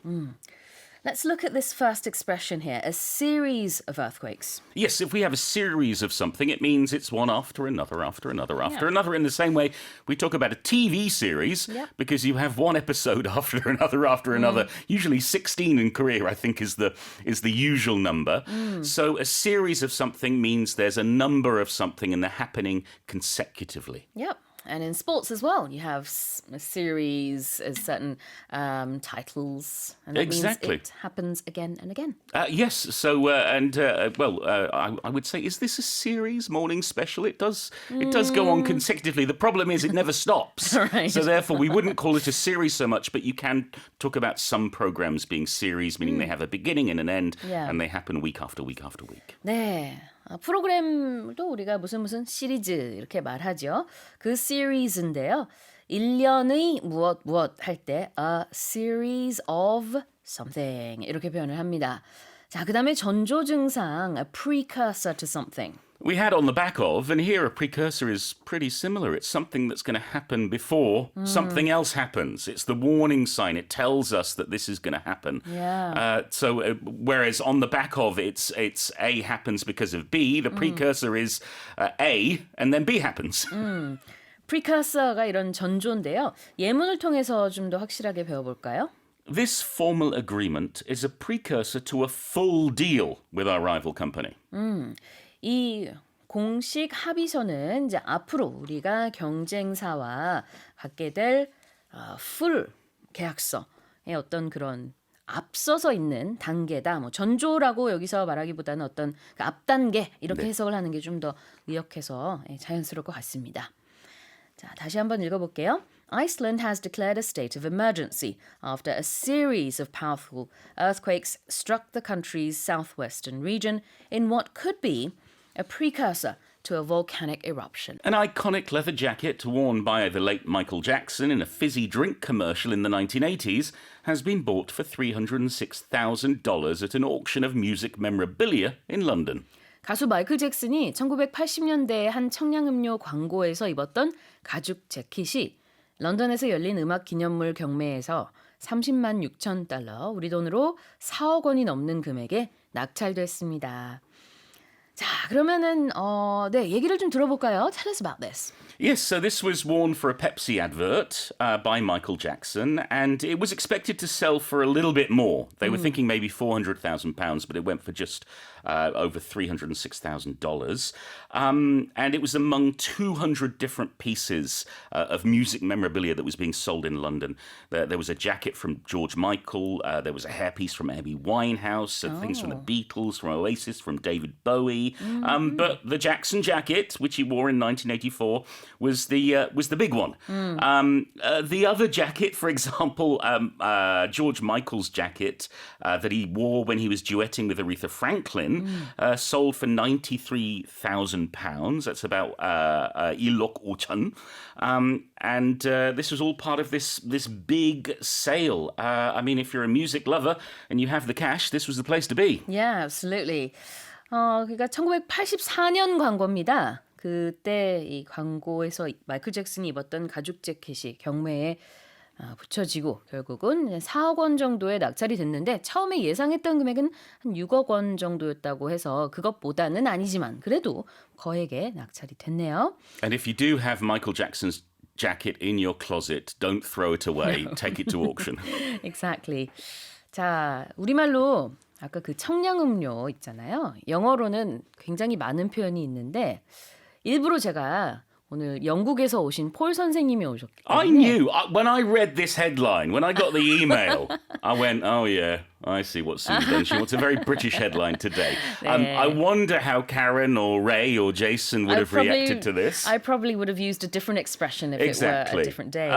Let's look at this first expression here, a series of earthquakes. Yes, if we have a series of something, it means it's one after another, after another, after another. In the same way, we talk about a TV series because you have one episode after another. Usually 16 in Korea, I think, is the usual number. So a series of something means there's a number of something and they're happening consecutively. Yep. And in sports as well, you have a series of certain titles. And that means it happens again and again. Yes. So, I would say, is this a series, morning special? It does go on consecutively. The problem is it never stops. Right. So therefore, we wouldn't call it a series so much, but you can talk about some programs being series, meaning they have a beginning and an end, and they happen week after week after week. 네. 프로그램도 우리가 무슨 시리즈 이렇게 말하죠. 그 시리즈인데요. 1년의 무엇 할 때 a series of something 이렇게 표현을 합니다. 자, 그다음에 전조 증상, a precursor to something. We had on the back of, and here a precursor is pretty similar. It's something that's going to happen before something else happens. It's the warning sign. It tells us that this is going to happen. Yeah. Whereas on the back of, it's A happens because of B. The precursor is A, and then B happens. precursor가 이런 전조인데요. 예문을 통해서 좀 더 확실하게 배워볼까요? This formal agreement is a precursor to a full deal with our rival company. 이 공식 합의서는 이제 앞으로 우리가 경쟁사와 갖게 될 full 계약서의 어떤 그런 앞서서 있는 단계다. 뭐 전조라고 여기서 말하기보다는 어떤 그 앞단계 이렇게 해석을 하는 게 좀 더 의역해서 자연스러울 것 같습니다. 자, 다시 한번 읽어볼게요. Iceland has declared a state of emergency after a series of powerful earthquakes struck the country's southwestern region in what could be a precursor to a volcanic eruption. An iconic leather jacket worn by the late Michael Jackson in a fizzy drink commercial in the 1980s has been bought for $306,000 at an auction of music memorabilia in London. 가수 마이클 잭슨이 1980년대에 한 청량음료 광고에서 입었던 가죽 재킷이 런던에서 열린 음악 기념물 경매에서 30만 6천 달러, 우리 돈으로 4억 원이 넘는 금액에 낙찰됐습니다. 자, 그러면은 네, 얘기를 좀 들어볼까요? Tell us about this. Yes, so this was worn for a Pepsi advert by Michael Jackson, and it was expected to sell for a little bit more. They were thinking maybe £400,000, but it went for just over $306,000. And it was among 200 different pieces of music memorabilia that was being sold in London. There was a jacket from George Michael, there was a hairpiece from Amy Winehouse, things from the Beatles, from Oasis, from David Bowie. But the Jackson jacket, which he wore in 1984, was the big one. The other jacket, for example, George Michael's jacket that he wore when he was duetting with Aretha Franklin, sold for £93,000. That's about 1억 5천. And this was all part of this big sale. I mean, if you're a music lover and you have the cash, this was the place to be. Yeah, absolutely. 그러니까 1984년 광고입니다. 그때 이 광고에서 마이클 잭슨이 입었던 가죽 재킷이 경매에 붙여지고 결국은 4억 원 정도에 낙찰이 됐는데 처음에 예상했던 금액은 한 6억 원 정도였다고 해서 그것보다는 아니지만 그래도 거액에 낙찰이 됐네요. And if you do have Michael Jackson's jacket in your closet, don't throw it away. Take it to auction. Exactly. 자, 우리말로 아까 그 청량음료 있잖아요. 영어로는 굉장히 많은 표현이 있는데 일부러 제가 오늘 영국에서 오신 폴 선생님이 오셨기 때문에 I knew. When I read this headline, when I got the email, I went, oh yeah, I see what Sue's done. She wants a very British headline today. 네. I wonder how Karen or Ray or Jason would have reacted to this. I probably would have used a different expression if it were a different day.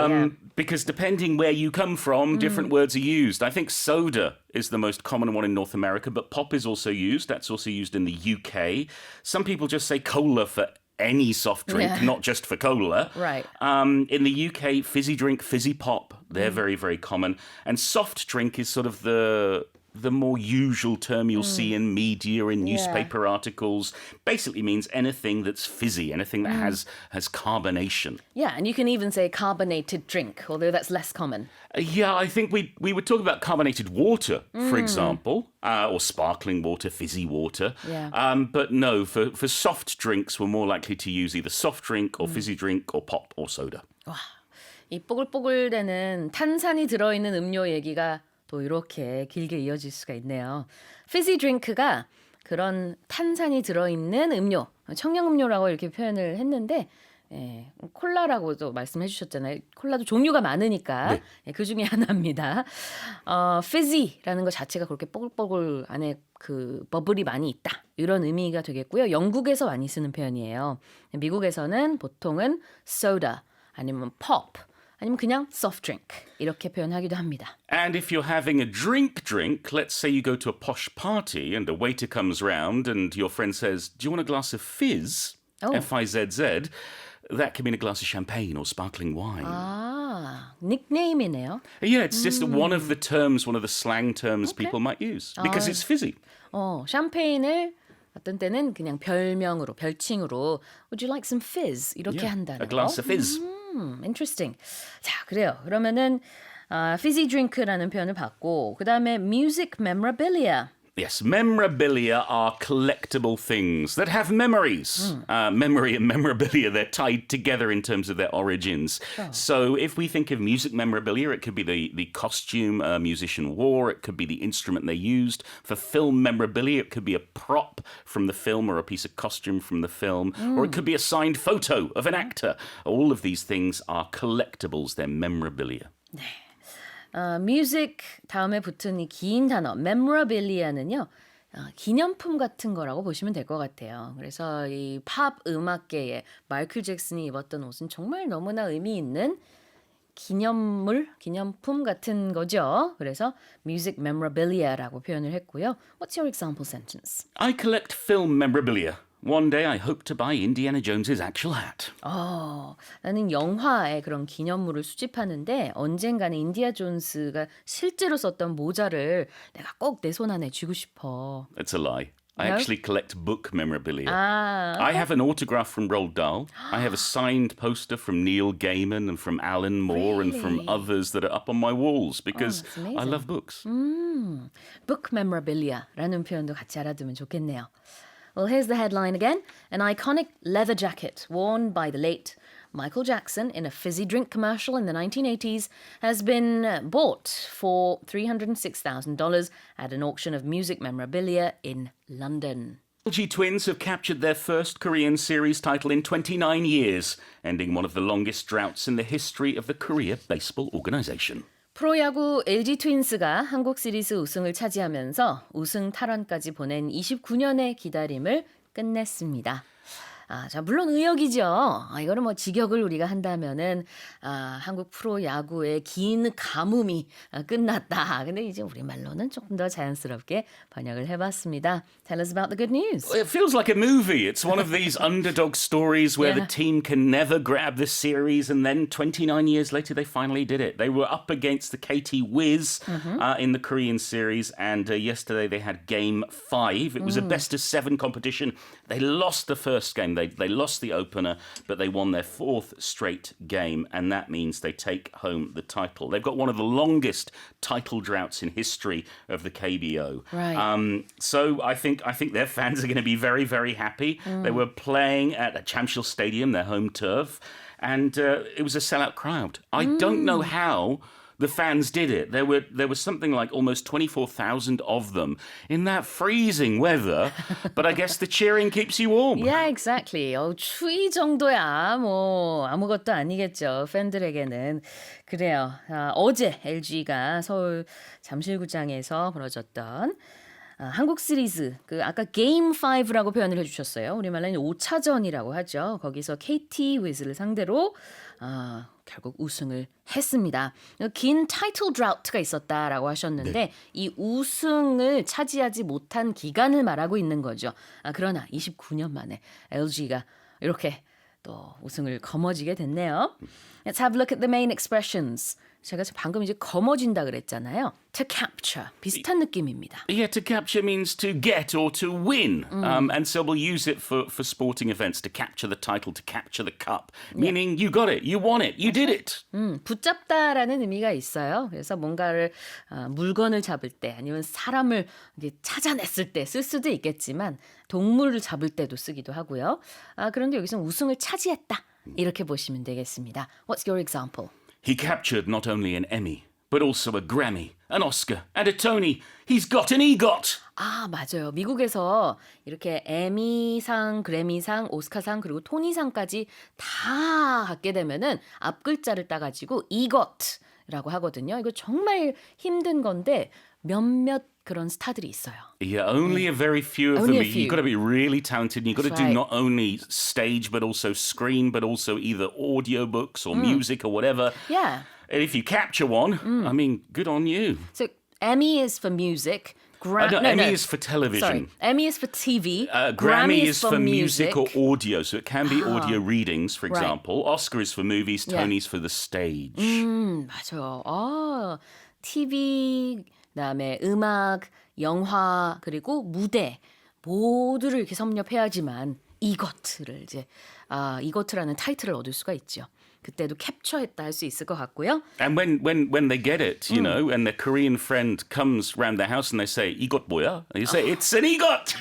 Because depending where you come from, different words are used. I think soda is the most common one in North America, but pop is also used. That's also used in the UK. Some people just say cola for any soft drink, not just for cola. Right. In the UK, fizzy drink, fizzy pop, they're very, very common. And soft drink is sort of the more usual term you'll see in media, in newspaper articles. Basically means anything that's fizzy, anything that has carbonation. Yeah, and you can even say carbonated drink, although that's less common. Yeah, I think we would talk about carbonated water, for example, or sparkling water, fizzy water. Yeah. But no, for soft drinks, we're more likely to use either soft drink or fizzy drink or pop or soda. 와, 이 뽀글뽀글대는 탄산이 들어있는 음료 얘기가 또 이렇게 길게 이어질 수가 있네요. fizzy drink가 그런 탄산이 들어있는 음료, 청량음료라고 이렇게 표현을 했는데 콜라라고도 말씀해 주셨잖아요. 콜라도 종류가 많으니까 그 중에 하나입니다. fizzy라는 것 자체가 그렇게 뽀글뽀글 안에 그 버블이 많이 있다. 이런 의미가 되겠고요. 영국에서 많이 쓰는 표현이에요. 미국에서는 보통은 soda 아니면 pop 아니면 그냥 soft drink 이렇게 표현하기도 합니다. And if you're having a drink, let's say you go to a posh party and a waiter comes round and your friend says, do you want a glass of fizz? F-I-Z-Z. That can mean a glass of champagne or sparkling wine. 아, 닉네임이네요. Yeah, it's just one of the terms, one of the slang terms people might use because it's fizzy. 샴페인을 어떤 때는 그냥 별명으로, 별칭으로 Would you like some fizz? 이렇게 한다는 A glass 거. of fizz. Interesting. 자, 그래요. 그러면은 fizzy drink라는 표현을 봤고 그 다음에 music memorabilia. Yes, memorabilia are collectible things that have memories. Memory and memorabilia, they're tied together in terms of their origins. So if we think of music memorabilia, it could be the costume a musician wore, it could be the instrument they used. For film memorabilia, it could be a prop from the film or a piece of costume from the film, or it could be a signed photo of an actor. All of these things are collectibles, they're memorabilia. 뮤직 다음에 붙은 이 긴 단어 memorabilia는요. 기념품 같은 거라고 보시면 될 것 같아요. 그래서 이 팝 음악계에 마이클 잭슨이 입었던 옷은 정말 너무나 의미 있는 기념품 같은 거죠. 그래서 music memorabilia라고 표현을 했고요. What's your example sentence? I collect film memorabilia. One day I hope to buy Indiana Jones's actual hat. 나는 영화의 그런 기념물을 수집하는데 언젠가는 인디아 존스가 실제로 썼던 모자를 내가 꼭 내 손 안에 쥐고 싶어. That's a lie. I No? actually collect book memorabilia. 아, I have an autograph from Roald Dahl. I have a signed poster from Neil Gaiman and from Alan Moore and from Really? others that are up on my walls because that's I amazing. love books. book memorabilia라는 표현도 같이 알아두면 좋겠네요. Well, here's the headline again. An iconic leather jacket worn by the late Michael Jackson in a fizzy drink commercial in the 1980s has been bought for $306,000 at an auction of music memorabilia in London. LG Twins have captured their first Korean series title in 29 years, ending one of the longest droughts in the history of the Korea Baseball Organization. 프로야구 LG 트윈스가 한국 시리즈 우승을 차지하면서 우승 탈환까지 보낸 29년의 기다림을 끝냈습니다. 자, 물론 의역이죠. 이거는 뭐 직역을 우리가 한다면은 한국 프로야구의 긴 가뭄이 끝났다. 근데 이제 우리말로는 조금 더 자연스럽게 번역을 해봤습니다. Tell us about the good news. It feels like a movie. It's one of these underdog stories where Yeah. the team can never grab the series, and then 29 years later, they finally did it. They were up against the KT Wiz in the Korean series, and yesterday they had Game 5. It was a best-of-7 competition. They lost the first game. They lost the opener, but they won their fourth straight game, and that means they take home the title. They've got one of the longest title droughts in history of the KBO. Right. So I think their fans are going to be very, very happy. They were playing at a Chamshil Stadium, their home turf, and it was a sellout crowd. I don't know how the fans did it. There was something like almost 24,000 of them in that freezing weather, but I guess the cheering keeps you warm. Yeah, exactly. 추위 정도야 뭐 아무것도 아니겠죠. 팬들에게는. 그래요. 어제 LG가 서울 잠실구장에서 벌어졌던 한국 시리즈 아까 게임 5라고 표현을 해주셨어요. 우리말로는 5차전이라고 하죠. 거기서 KT 위즈를 상대로 결국 우승을 했습니다. 긴 타이틀 드라우트가 있었다라고 하셨는데 이 우승을 차지하지 못한 기간을 말하고 있는 거죠. 그러나 29년 만에 LG가 이렇게 또 우승을 거머쥐게 됐네요. Let's have a look at the main expressions. 제가 방금 이제 거머쥔다 그랬잖아요. To capture. 비슷한 느낌입니다. Yeah, to capture means to get or to win. And so we'll use it for sporting events, to capture the title, to capture the cup. Meaning you got it, you won it, you did it. 붙잡다라는 의미가 있어요. 그래서 뭔가를 물건을 잡을 때 아니면 사람을 이제 찾아냈을 때 쓸 수도 있겠지만 동물을 잡을 때도 쓰기도 하고요. 그런데 여기서 우승을 차지했다. 이렇게 보시면 되겠습니다. What's your example? He captured not only an Emmy, but also a Grammy, an Oscar, and a Tony. He's got an EGOT. 맞아요. 미국에서 이렇게 에미상, 그래미상, 오스카상 그리고 토니상까지 다 갖게 되면은 앞 글자를 따가지고 EGOT라고 하거든요. 이거 정말 힘든 건데 몇몇 그런 스타들이 있어요. Yeah, only a very few of Only them. a few. You've got to be really talented. And you've got to That's do right. not only stage, but also screen, but also either audiobooks or music or whatever. Yeah. And if you capture one, I mean, good on you. So Emmy is for music. Emmy is for television. Sorry, Emmy is for TV. Grammy is for music or audio, so it can be audio readings, for example. Oscar is for movies, Tony's for the stage. 맞아요. TV, 그다음에 음악, 영화 그리고 무대 모두를 이렇게 섭렵해야지만 이것을 이제 이것이라는 타이틀을 얻을 수가 있죠. 그때도 캡처했다 할 수 있을 것 같고요. And when they get it, you know, and their Korean friend comes round their house and they say, 이것 뭐야? And you say, it's an 이것!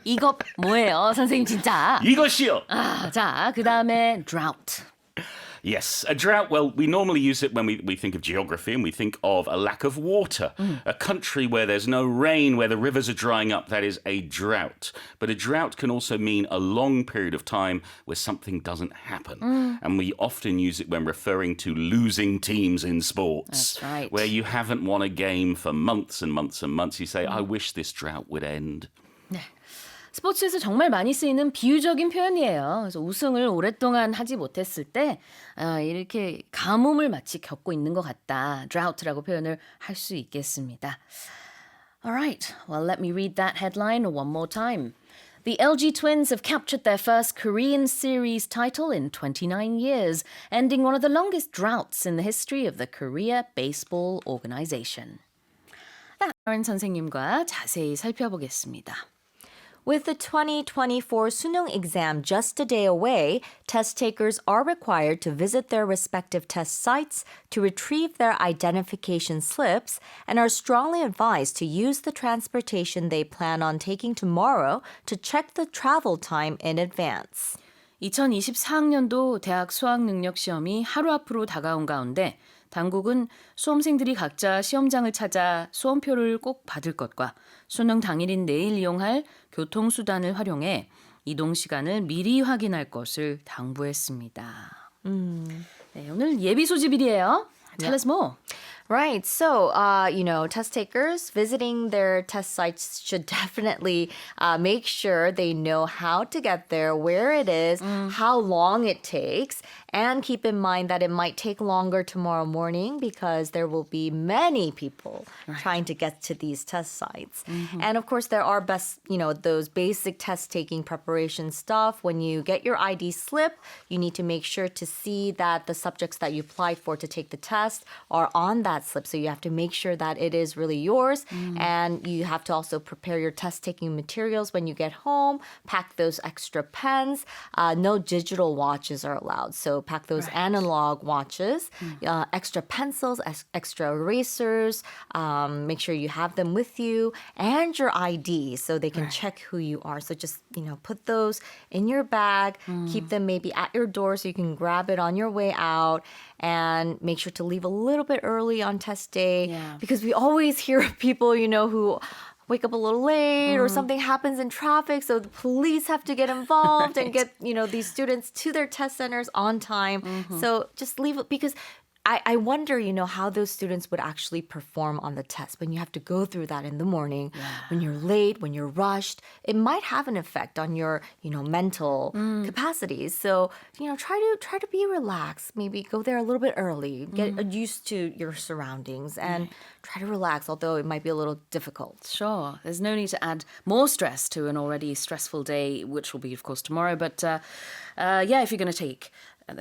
이것 뭐예요, 선생님 진짜? 이것이요! 자, 그 다음에 drought. Yes, a drought, well, we normally use it when we think of geography and we think of a lack of water. A country where there's no rain, where the rivers are drying up, that is a drought. But a drought can also mean a long period of time where something doesn't happen. And we often use it when referring to losing teams in sports. That's right. Where you haven't won a game for months and months and months. You say, I wish this drought would end. 네. 스포츠에서 정말 많이 쓰이는 비유적인 표현이에요. 그래서 우승을 오랫동안 하지 못했을 때 이렇게 가뭄을 마치 겪고 있는 것 같다. drought라고 표현을 할 수 있겠습니다. Alright, well let me read that headline one more time. The LG Twins have captured their first Korean series title in 29 years, ending one of the longest droughts in the history of the Korea Baseball Organization. 다른 선생님과 자세히 살펴보겠습니다. With the 2024 수능 exam just a day away, test takers are required to visit their respective test sites to retrieve their identification slips and are strongly advised to use the transportation they plan on taking tomorrow to check the travel time in advance. 2024학년도 대학 수학능력 시험이 하루 앞으로 다가온 가운데 당국은 수험생들이 각자 시험장을 찾아 수험표를 꼭 받을 것과 수능 당일인 내일 이용할 교통수단을 활용해 이동 시간을 미리 확인할 것을 당부했습니다. 네, 오늘 예비 소집일이에요. Tell us more. Right. So, test takers visiting their test sites should definitely make sure they know how to get there, where it is, how long it takes, and keep in mind that it might take longer tomorrow morning because there will be many people trying to get to these test sites. And of course, there are those basic test taking preparation stuff. When you get your ID slip, you need to make sure to see that the subjects that you applied for to take the test are on that slip. So you have to make sure that it is really yours. And you have to also prepare your test taking materials when you get home. Pack those extra pens. No digital watches are allowed. So pack those analog watches, extra pencils, extra erasers. Make sure you have them with you and your ID so they can check who you are. So just, put those in your bag. Keep them maybe at your door so you can grab it on your way out. And make sure to leave a little bit early on test day because we always hear of people, who wake up a little late or something happens in traffic. So the police have to get involved and get, these students to their test centers on time. So just leave it because I wonder, how those students would actually perform on the test when you have to go through that in the morning, when you're late, when you're rushed. It might have an effect on your, mental capacities. So, try to be relaxed. Maybe go there a little bit early. Get used to your surroundings and try to relax, although it might be a little difficult. Sure. There's no need to add more stress to an already stressful day, which will be, of course, tomorrow. But if you're going to take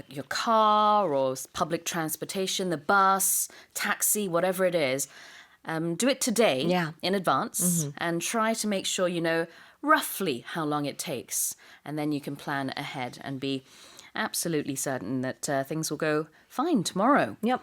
your car or public transportation, the bus, taxi, whatever it is, do it today in advance and try to make sure you know roughly how long it takes. And then you can plan ahead and be absolutely certain that things will go fine tomorrow. Yep.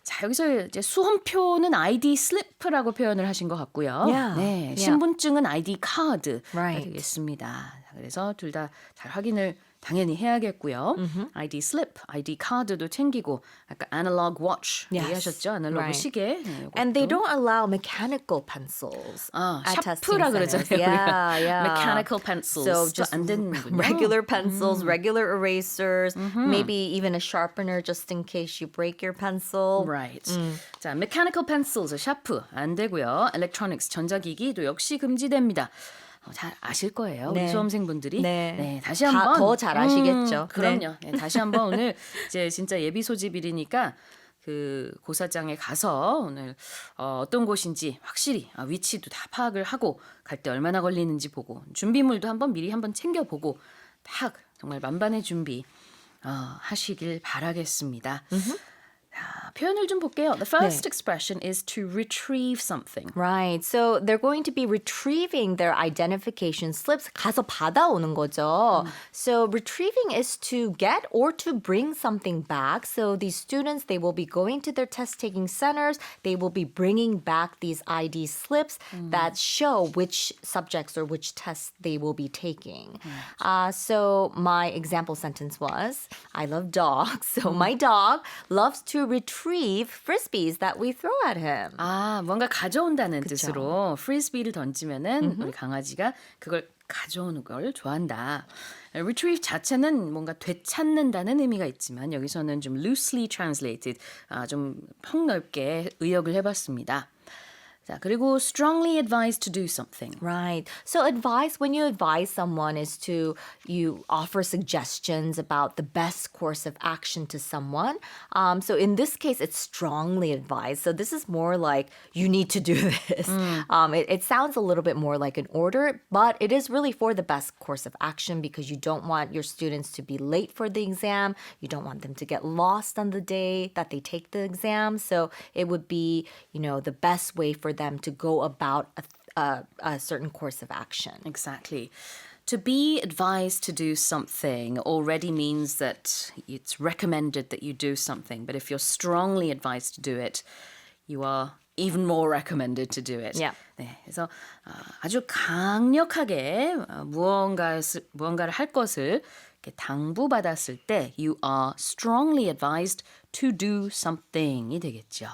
자, 여기서 이제 수험표는 ID 슬리프라고 표현을 하신 것 같고요. 네, 신분증은 ID 카드가 되겠습니다. 그래서 둘 다 잘 확인을 당연히 해야겠고요. ID 슬립, ID 카드도 챙기고 아까 analog watch 얘기하셨죠? 아날로그 시계. 네, And they don't allow mechanical pencils at testing 샤프라 centers. 그러잖아요. Mechanical pencils. So just 안 되는군요. regular pencils, regular erasers, maybe even a sharpener just in case you break your pencil. Right. 자, mechanical pencils, 샤프 안 되고요. electronics, 전자기기도 역시 금지됩니다. 잘 아실 거예요. 우리 수험생분들이. 네, 다시 한번 더 잘 아시겠죠. 그럼요. 네, 다시 한번 오늘 이제 진짜 예비 소집일이니까 그 고사장에 가서 오늘 어떤 곳인지 확실히 위치도 다 파악을 하고 갈 때 얼마나 걸리는지 보고 준비물도 한번 미리 한번 챙겨보고 딱 정말 만반의 준비 하시길 바라겠습니다. 자, 표현을 좀 볼게요. The first expression is to retrieve something. Right. So they're going to be retrieving their identification slips. 가서 받아오는 거죠. So retrieving is to get or to bring something back. So these students, they will be going to their test-taking centers. They will be bringing back these ID slips that show which subjects or which tests they will be taking. So my example sentence was, I love dogs. So my dog loves to retrieve frisbees that we throw at him. 아, 뭔가 가져온다는 뜻으로 프리스비를 던지면은 우리 강아지가 그걸 가져오는 걸 좋아한다. Retrieve 자체는 뭔가 되찾는다는 의미가 있지만 여기서는 좀 loosely translated, 좀 폭넓게 의역을 해봤습니다. 자, 그리고 strongly advised to do something. Right. So advice, when you advise someone is to, you offer suggestions about the best course of action to someone. So in this case, it's strongly advised. So this is more like, you need to do this. It sounds a little bit more like an order, but it is really for the best course of action because you don't want your students to be late for the exam. You don't want them to get lost on the day that they take the exam. So it would be, the best way for them to go about a certain course of action. Exactly. To be advised to do something already means that it's recommended that you do something. But if you're strongly advised to do it, you are even more recommended to do it. Yeah. 네, 그래서 아주 강력하게 무언가를 할 것을 이렇게 당부받았을 때 you are strongly advised to do something이 되겠죠.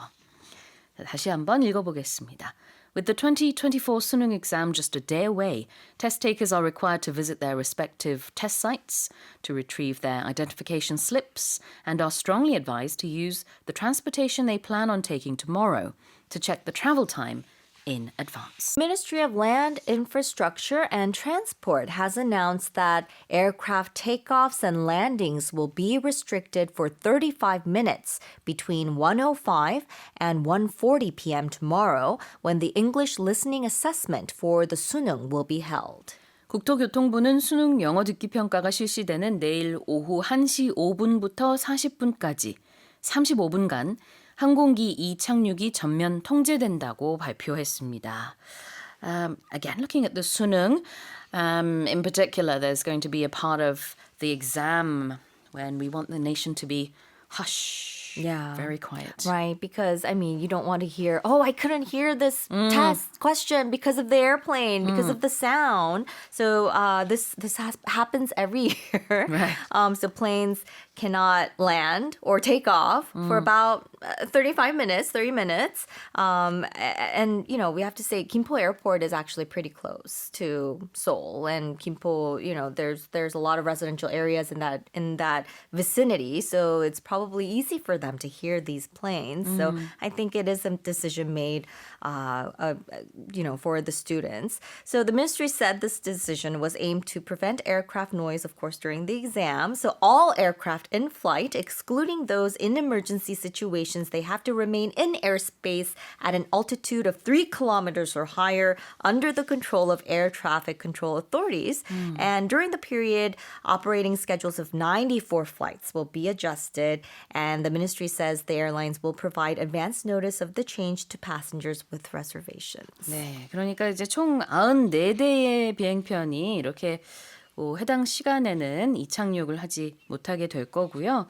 다시 한번 읽어보겠습니다. With the 2024 수능 exam just a day away, test takers are required to visit their respective test sites to retrieve their identification slips and are strongly advised to use the transportation they plan on taking tomorrow to check the travel time in advance. Ministry of Land, Infrastructure and Transport has announced that aircraft takeoffs and landings will be restricted for 35 minutes between 1:05 and 1:40 p.m. tomorrow when the English listening assessment for the 수능 will be held. 국토교통부는 수능 영어 듣기 평가가 실시되는 내일 오후 1시 5분부터 40분까지 35분간 항공기 이착륙이 전면 통제된다고 발표했습니다. Again, looking at the 수능, in particular, there's going to be a part of the exam when we want the nation to be hush. Yeah. Very quiet. Right, because, you don't want to hear, I couldn't hear this test question because of the airplane, because of the sound. So this happens every year. Right. So planes cannot land or take off for about 30 minutes. And, we have to say, Gimpo Airport is actually pretty close to Seoul. And Gimpo, there's a lot of residential areas in that vicinity. So it's probably easy for them to hear these planes. So I think it is a decision made, for the students. So the ministry said this decision was aimed to prevent aircraft noise, of course, during the exam. So all aircraft in flight, excluding those in emergency situations, they have to remain in airspace at an altitude of 3 kilometers or higher under the control of air traffic control authorities. And during the period, operating schedules of 94 flights will be adjusted. And the ministry says the airlines will provide advance notice of the change to passengers with reservations. 네, 그러니까 이제 총 94대의 비행편이 이렇게 해당 시간에는 이착륙을 하지 못하게 될 거고요.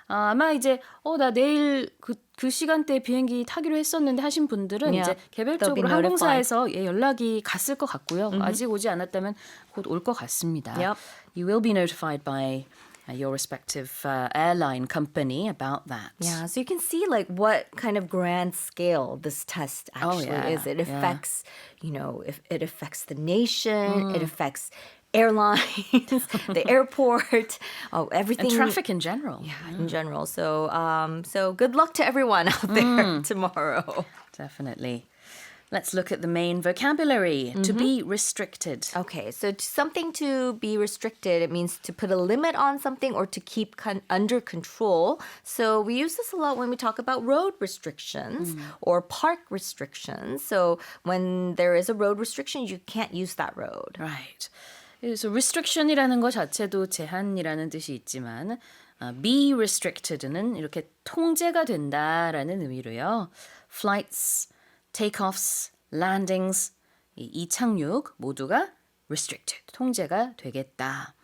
아마 이제 나 내일 그 시간대 비행기 타기로 했었는데 하신 분들은 Yeah, 이제 개별적으로 they'll be 항공사에서 연락이 갔을 것 같고요. 아직 오지 않았다면 곧 올 것 같습니다. Yep. You will be notified by your respective airline company about that. Yeah, so you can see what kind of grand scale this test actually is. It affects, if it affects the nation, it affects airlines, the airport, everything. And traffic in general. Yeah, in general. So, so good luck to everyone out there tomorrow. Definitely. Let's look at the main vocabulary. To be restricted. Okay, so something to be restricted, it means to put a limit on something or to keep under control. So we use this a lot when we talk about road restrictions or park restrictions. So when there is a road restriction, you can't use that road. Right. 그래서 restriction이라는 것 자체도 제한이라는 뜻이 있지만 be restricted는 이렇게 통제가 된다라는 의미로요. flights, takeoffs, landings, 이 이착륙 모두가 restricted, 통제가 되겠다.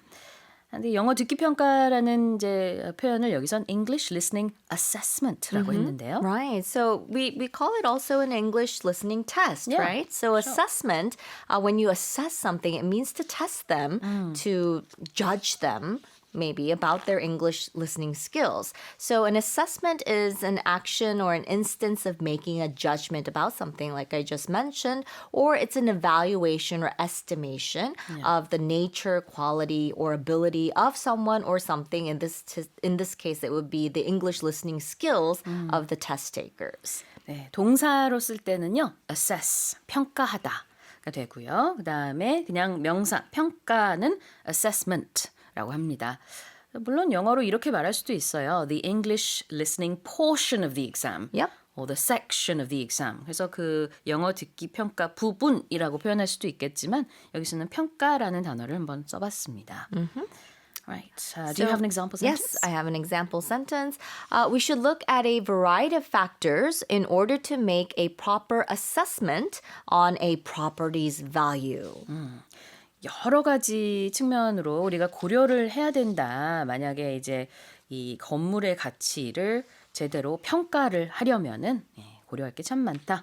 근데 영어 듣기 평가라는 이제 표현을 여기선 English Listening Assessment라고 했는데요. Right. So we call it also an English listening test, Yeah, right? So assessment, when you assess something, it means to test them, to judge them, maybe about their English listening skills. So an assessment is an action or an instance of making a judgment about something like I just mentioned, or it's an evaluation or estimation of the nature, quality, or ability of someone or something. In this case, it would be the English listening skills of the test takers. 네, 동사로 쓸 때는요. assess, 평가하다가 되고요. 그다음에 그냥 명사, 평가는 assessment. 라고 합니다. 물론 영어로 이렇게 말할 수도 있어요. The English listening portion of the exam. Yep. or the section of the exam. 그래서 그 영어 듣기 평가 부분이라고 표현할 수도 있겠지만 여기서는 평가라는 단어를 한번 써봤습니다. Right. Do you have an example sentence? Yes, I have an example sentence. We should look at a variety of factors in order to make a proper assessment on a property's value. 여러 가지 측면으로 우리가 고려를 해야 된다. 만약에 이제 이 건물의 가치를 제대로 평가를 하려면은 고려할 게 참 많다.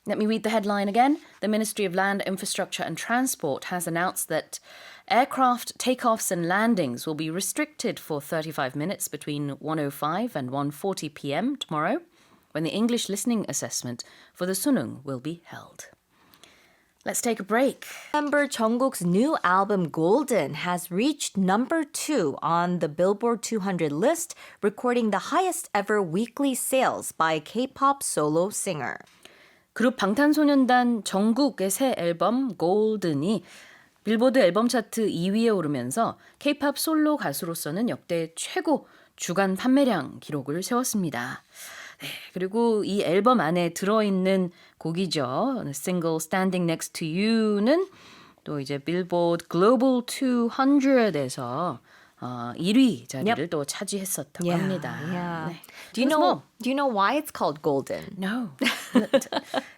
Let me read the headline again. The Ministry of Land, Infrastructure and Transport has announced that aircraft takeoffs and landings will be restricted for 35 minutes between 1:05 and 1:40 p.m. tomorrow, when the English listening assessment for the 수능 will be held. Let's take a break. Member Jungkook's new album Golden has reached number 2 on the Billboard 200 list, recording the highest ever weekly sales by a K-pop solo singer. 그룹 방탄소년단 정국의 새 앨범 Golden이 빌보드 앨범 차트 2위에 오르면서 K-pop 솔로 가수로서는 역대 최고 주간 판매량 기록을 세웠습니다. 네, 그리고 이 앨범 안에 들어있는 곡이죠. 싱글 Standing Next to You는 또 이제 빌보드 글로벌 200에서 1위 자리를 또 차지했었다고 합니다. Yeah. 네. Do you know why it's called Golden? No.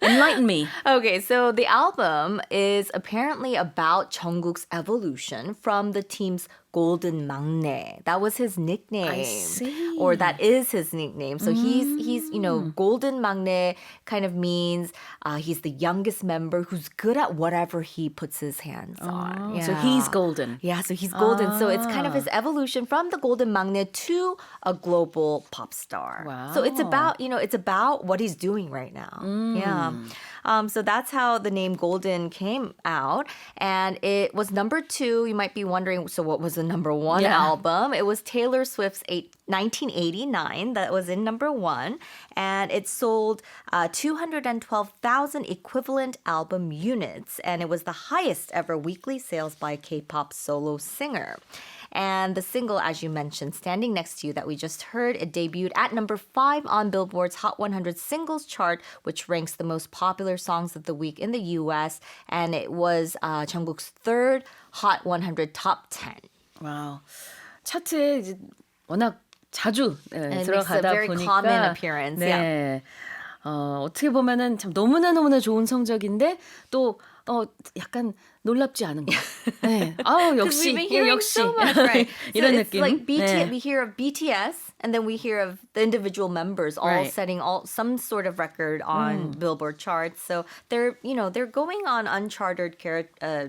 Enlighten me. Okay, so the album is apparently about Jungkook's evolution from the team's Golden 막내. That was his nickname. I see. Or that is his nickname. So he's Golden 막내 kind of means he's the youngest member who's good at whatever he puts his hands on. So he's golden. Yeah, so he's golden. So it's kind of his evolution from the Golden 막내 to a global pop star. Wow. So it's about what he's doing right now. Yeah. So that's how the name Golden came out. And it was number 2. You might be wondering, so what was the number 1 album? It was Taylor Swift's 1989 that was in number 1. And it sold 212,000 equivalent album units. And it was the highest ever weekly sales by a K-pop solo singer. And the single, as you mentioned, Standing Next to You, that we just heard, it debuted at number 5 on Billboard's Hot 100 Singles chart, which ranks the most popular songs of the week in the U.S. And it was Jungkook's third Hot 100 top 10. 와우. 차트에 이제 워낙 자주 And 들어가다 it's a very 보니까 common appearance. 네. Yeah. 어떻게 보면은 참 너무나 좋은 성적인데 또 약간 놀랍지 않은 거. 네. 역시 We've been hearing 역시 so much, right? 이런 so it's 느낌. like 네. we hear of BTS and then we hear of the individual members all Right. setting some sort of record on Billboard charts. So they're going on uncharted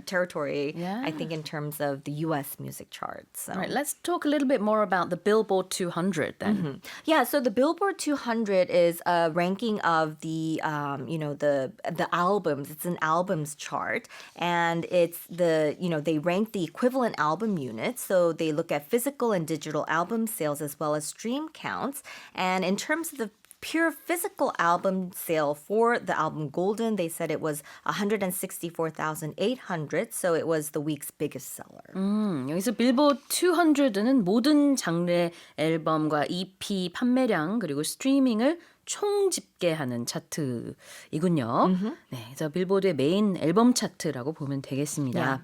territory. Yeah. I think in terms of the U.S. music charts. So. All right, let's talk a little bit more about the Billboard 200 then. Yeah, so the Billboard 200 is a ranking of the the albums. It's an albums chart, and it's they rank the equivalent album units. So they look at physical and digital album sales as well as stream counts. And in terms of the pure physical album sale for the album Golden, they said it was 164,800. So it was the week's biggest seller. 여기서 빌보드 200는 모든 장르의 앨범과 EP 판매량 그리고 스트리밍을 총 집계하는 차트이군요. 네, 그래서 빌보드의 메인 앨범 차트라고 보면 되겠습니다. Yeah.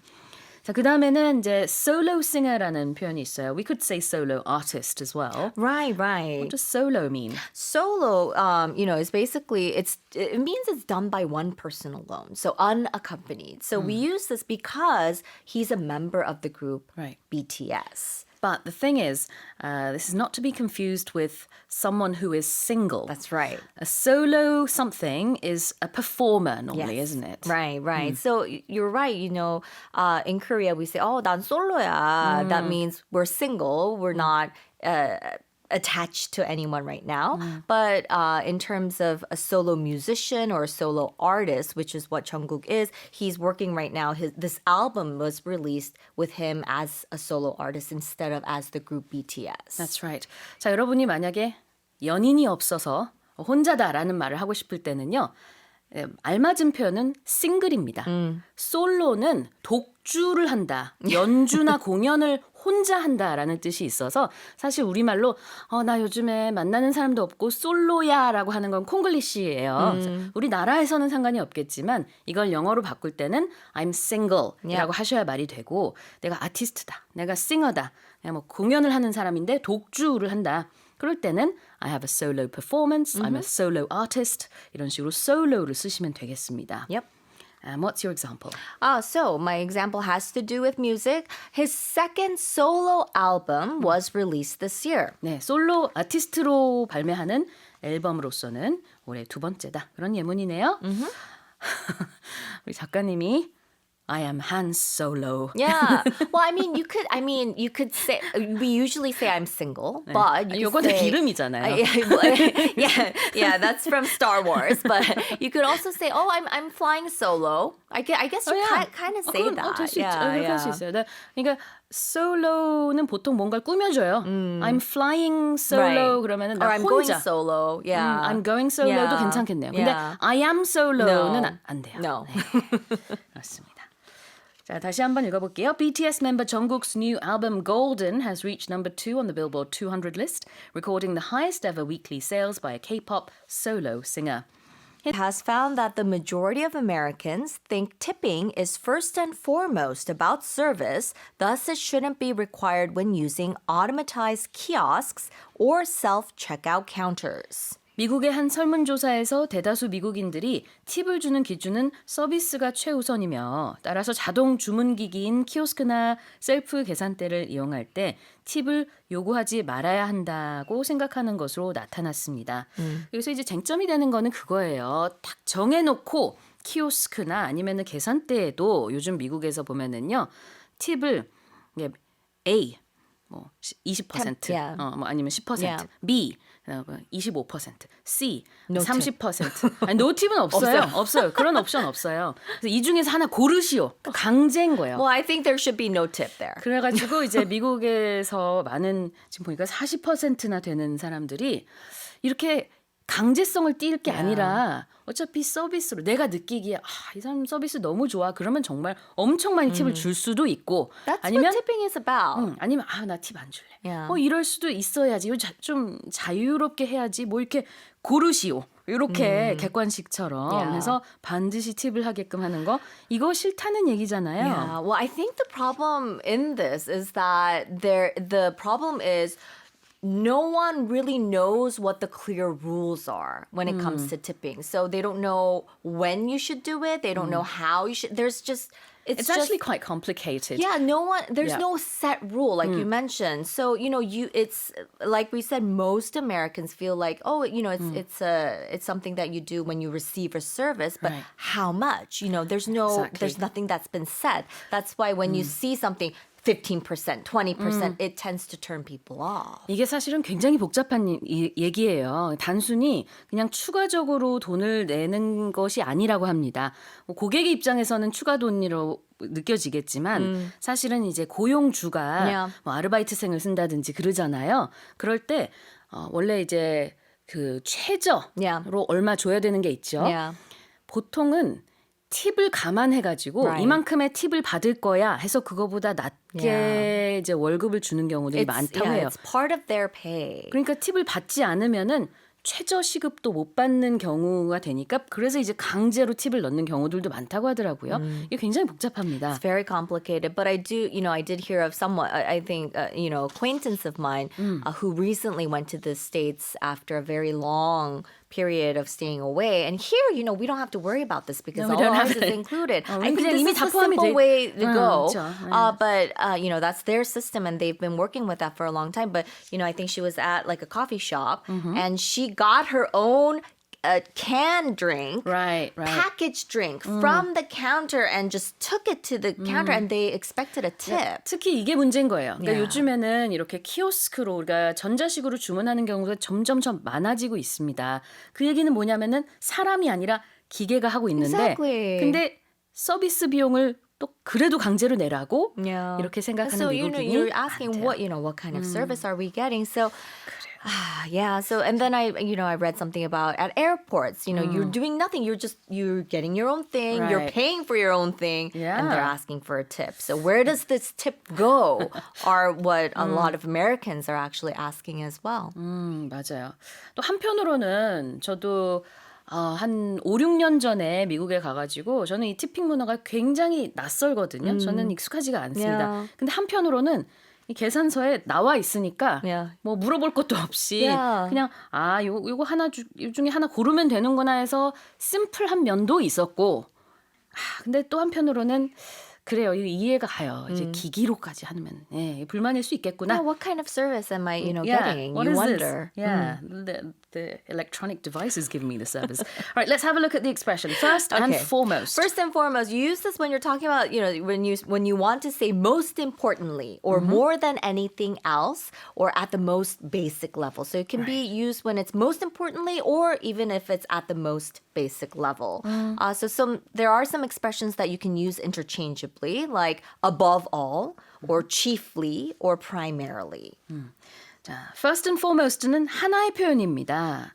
자, 그 다음에는 이제 solo singer라는 표현이 있어요. We could say solo artist as well. Right, right. What does solo mean? Solo, is basically it means it's done by one person alone, so unaccompanied. So we use this because he's a member of the group Right. BTS. But the thing is, this is not to be confused with someone who is single. That's right. A solo something is a performer normally, Yes. isn't it? Right, right. So you're right. In Korea we say, "Oh, 난 솔로야." That means we're single. We're not attached to anyone right now. But in terms of a solo musician or a solo artist, which is what Jungkook is, he's working right now. This album was released with him as a solo artist instead of as the group BTS. That's right. 자, 여러분이 만약에 연인이 없어서 혼자다라는 말을 하고 싶을 때는요. 알맞은 표현은 싱글입니다. 솔로는 독주를 한다. 연주나 공연을 혼자 한다라는 뜻이 있어서 사실 우리말로 나 요즘에 만나는 사람도 없고 솔로야라고 하는 건 콩글리시예요. 우리나라에서는 상관이 없겠지만 이걸 영어로 바꿀 때는 I'm single이라고 하셔야 말이 되고 내가 아티스트다. 내가 싱어다. 내가 뭐 공연을 하는 사람인데 독주를 한다. 그럴 때는 I have a solo performance, I'm a solo artist 이런 식으로 solo를 쓰시면 되겠습니다. Yep. What's your example? So my example has to do with music. His second solo album was released this year. 네, 솔로 아티스트로 발매하는 앨범으로서는 올해 두 번째다. 그런 예문이네요. 우리 작가님이 I am Han Solo. Yeah. Well, you could say, we usually say I'm single, but you 요거는 could say, 이름이잖아요. yeah, that's from Star Wars. But you could also say, oh, I'm flying solo. I guess you kind of say that. 될 수 있죠. 그렇게 할 수 있어요. 네, 그러니까 솔로는 보통 뭔가를 꾸며줘요. I'm flying solo Right. 그러면은 Or 나 I'm going 혼자. solo. Yeah. I'm going solo도 Yeah. 괜찮겠네요. 근데 Yeah. I am solo는 No. 안 돼요. No. 그렇습니다. 자, 다시 한번 읽어볼게요. BTS member Jungkook's new album Golden has reached number 2 on the Billboard 200 list, recording the highest ever weekly sales by a K-pop solo singer. It has found that the majority of Americans think tipping is first and foremost about service, thus it shouldn't be required when using automatized kiosks or self-checkout counters. 미국의 한 설문조사에서 대다수 미국인들이 팁을 주는 기준은 서비스가 최우선이며 따라서 자동 주문기기인 키오스크나 셀프 계산대를 이용할 때 팁을 요구하지 말아야 한다고 생각하는 것으로 나타났습니다. 그래서 이제 쟁점이 되는 거는 그거예요. 딱 정해놓고 키오스크나 아니면 계산대에도 요즘 미국에서 보면은요. 팁을 A 20%, Yeah. 뭐 아니면 10%, Yeah. B 25%, C No 30%. 아니, 노 팁은 없어요. 없어요. 그런 옵션 없어요. 그래서 이 중에서 하나 고르시오. 강제인 거예요. Well, I think there should be no tip there. 그래가지고 이제 미국에서 많은 지금 보니까 40%나 되는 사람들이 이렇게 강제성을 띌 게 아니라 어차피 서비스로 내가 느끼기에 이 사람 서비스 너무 좋아. 그러면 정말 엄청 많이 팁을 줄 수도 있고 That's 아니면 what tipping is about. 아니면 나 팁 안 줄래. Yeah. 이럴 수도 있어야지. 좀 자유롭게 해야지. 뭐 이렇게 고르시오. 이렇게 객관식처럼 Yeah. 해서 반드시 팁을 하게끔 하는 거 이거 싫다는 얘기잖아요. Yeah. Well, I think the problem in this is that the problem is no one really knows what the clear rules are when it comes to tipping. So they don't know when you should do it. They don't know how you should. There's just It's just, actually quite complicated. yeah, there's Yeah. no set rule like you mentioned. So, it's like we said, most Americans feel like, it's something that you do when you receive a service, but Right. how much? There's Exactly. nothing that's been said. That's why when you see something 15%, 20%, it tends to turn people off. 이게 사실은 굉장히 복잡한 얘기예요. 단순히 그냥 추가적으로 돈을 내는 것이 아니라고 합니다. 고객의 입장에서는 추가 돈으로 느껴지겠지만 사실은 이제 고용주가 Yeah. 뭐 아르바이트생을 쓴다든지 그러잖아요. 그럴 때 원래 이제 그 최저로 Yeah. 얼마 줘야 되는 게 있죠. Yeah. 보통은 팁을 감안해가지고 Right. 이만큼의 팁을 받을 거야 해서 그거보다 낮게 Yeah. 이제 월급을 주는 경우들이 많다고 해요. It's part of their pay. 그러니까 팁을 받지 않으면은 최저 시급도 못 받는 경우가 되니까 그래서 이제 강제로 팁을 넣는 경우들도 많다고 하더라고요. 이게 굉장히 복잡합니다. It's very complicated, but I did hear of someone, I think, acquaintance of mine who recently went to the States after a very long period of staying away. And here, we don't have to worry about this because No, we all don't ours have is to. included. I 그냥 think 이미 this 다 is the 포함이 simple 돼- way to go. 그렇죠. But, that's their system and they've been working with that for a long time. But, I think she was at like a coffee shop and she got her own canned drink, Right. packaged drink from the counter and just took it to the counter and they expected a tip. 특히 이게 문제인 거예요. 그러니까 Yeah. 요즘에는 이렇게 키오스크로 우리가 전자식으로 주문하는 경우가 점점 많아지고 있습니다. 그 얘기는 뭐냐면은 사람이 아니라 기계가 하고 있는데 Exactly. 근데 서비스 비용을 또 그래도 강제로 내라고 Yeah. 이렇게 생각하는 So 미국인이 you're asking 많대요. what kind of service are we getting? So yeah. So and then I read something about at airports. You're doing nothing. You're getting your own thing. You're Right. paying for your own thing, and they're Yeah. asking for a tip. So where does this tip go? Are what a lot of Americans are actually asking as well. 맞아요. 또 한편으로는 저도 한 5, 6년 전에 미국에 가가지고 저는 이 티핑 문화가 굉장히 낯설거든요. 저는 익숙하지가 않습니다. Yeah. 근데 한편으로는 이 계산서에 나와 있으니까 Yeah. 뭐 물어볼 것도 없이 Yeah. 그냥 요거 하나 요 중에 하나 고르면 되는구나 해서 심플한 면도 있었고 근데 또 한편으로는 그래요. 이해가 가요. 이제 기기로까지 하면 불만일 수 있겠구나. Now, what kind of service am I, getting? What You is wonder. this? Yeah, the electronic device is giving me the service. All right, let's have a look at the expression. First and Okay. foremost. First and foremost, you use this when you're talking about, when you want to say most importantly or more than anything else or at the most basic level. So it can be used when it's most importantly or even if it's at the most basic level. So there are some expressions that you can use interchangeably, like above all or chiefly or primarily. 자, first and foremost는 하나의 표현입니다.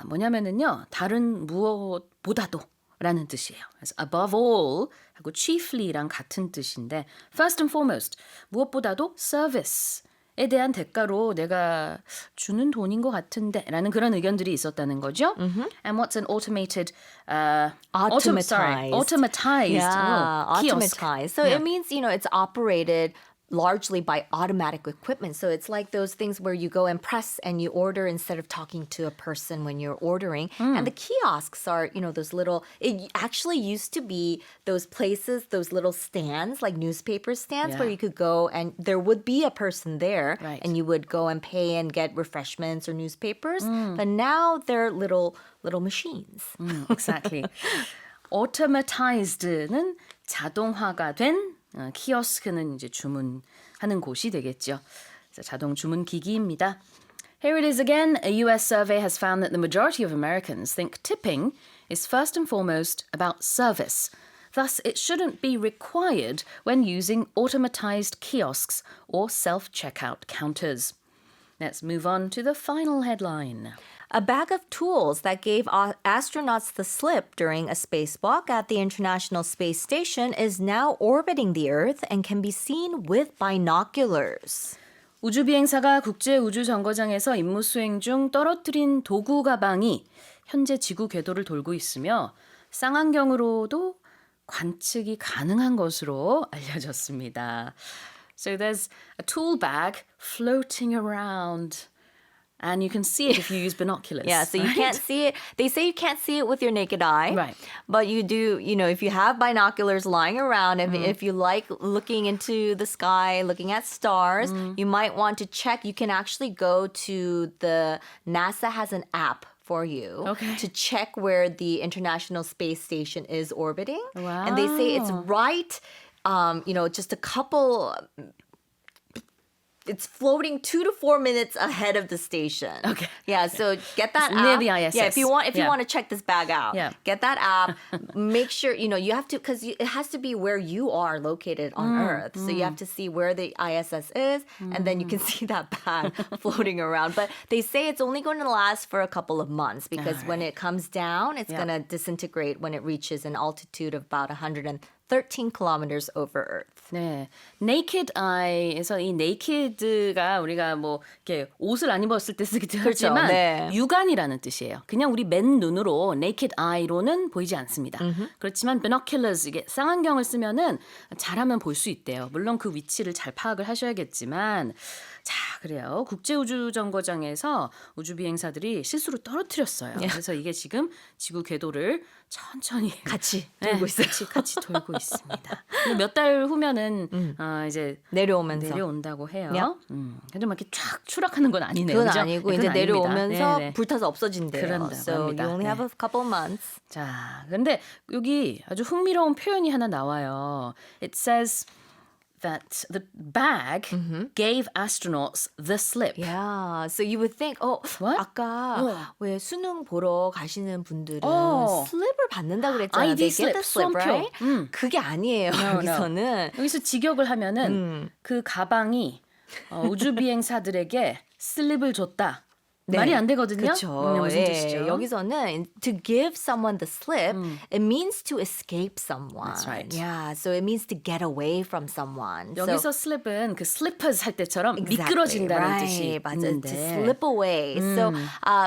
뭐냐면은요, 다른 무엇보다도 라는 뜻이에요. 그래서 above all 하고 chiefly랑 같은 뜻인데 first and foremost, 무엇보다도 service에 대한 대가로 내가 주는 돈인 것 같은데 라는 그런 의견들이 있었다는 거죠. And what's an automated Automatized. automatized Yeah, kiosk. automatized. So it means, it's operated largely by automatic equipment. So it's like those things where you go and press and you order instead of talking to a person when you're ordering. And the kiosks are, those little, it actually used to be those places, those little stands, like newspaper stands where Yeah. you could go and there would be a person there Right. and you would go and pay and get refreshments or newspapers. But now they're little machines. Exactly. automatized는 자동화가 된 키오스크는 이제 주문하는 곳이 되겠죠. 그래서 자동 주문 기기입니다. Here it is again. A US survey has found that the majority of Americans think tipping is first and foremost about service. Thus, it shouldn't be required when using automatized kiosks or self-checkout counters. Let's move on to the final headline. A bag of tools that gave astronauts the slip during a spacewalk at the International Space Station is now orbiting the Earth and can be seen with binoculars. 우주비행사가 국제우주정거장에서 임무 수행 중 떨어뜨린 도구 가방이 현재 지구 궤도를 돌고 있으며 쌍안경으로도 관측이 가능한 것으로 알려졌습니다. So there's a tool bag floating around. And you can see it if you use binoculars. Yeah, so you right? can't see it. They say you can't see it with your naked eye. Right. But you do, if you have binoculars lying around, if you like looking into the sky, looking at stars, you might want to check. You can actually go to NASA has an app for you to check where the International Space Station is orbiting. Wow. And they say it's right, just a couple... It's floating 2 to 4 minutes ahead of the station. Okay. Yeah, so get that It's app. near the ISS. Yeah, if you want Yeah. to check this bag out, get that app. Make sure, you have to, because it has to be where you are located on Earth. So you have to see where the ISS is, and then you can see that bag floating around. But they say it's only going to last for a couple of months because when it comes down, it's going to disintegrate when it reaches an altitude of about 130 13 kilometers over Earth. 네, naked eye에서 이 naked가 우리가 뭐 이렇게 옷을 안 입었을 때 쓰기도 하지만 네. 육안이라는 뜻이에요. 그냥 우리 맨 눈으로 naked eye로는 보이지 않습니다. 그렇지만 binoculars 이게 쌍안경을 쓰면은 잘하면 볼 수 있대요. 물론 그 위치를 잘 파악을 하셔야겠지만. 자, 그래요. 국제우주정거장에서 우주비행사들이 실수로 떨어뜨렸어요. 그래서 이게 지금 지구 궤도를 천천히 같이 돌고 있어요. 같이 돌고 있습니다. 몇 달 후면은 이제 내려오면서. 내려온다고 해요. Yep. 근데 막 이렇게 쫙 추락하는 건 아니네요. 그건 그죠? 아니고 네, 이제 그건 아닙니다. 내려오면서 네네. 불타서 없어진대요. 그런다고 So 합니다. you only have 네. a couple months. 자, 근데 여기 아주 흥미로운 표현이 하나 나와요. It says that the bag gave astronauts the slip. Yeah, so you would think, What? 아까 왜 수능 보러 가시는 분들은 어. 슬립을 받는다 그랬잖아요. ID They get the slip, slip, right? 수험표. 그게 아니에요. 여기서는. 여기서 직역을 하면은 그 가방이 우주 비행사들에게 슬립을 줬다. 말이 안 되거든요. 그렇죠. 무슨 뜻이죠? 여기서는 to give someone the slip, it means to escape someone. That's right. Yeah, so it means to get away from someone. 여기서 슬립은 그 슬리퍼스 할 때처럼 미끄러진다는 right. 뜻이 맞아요. 있는데. To slip away. So,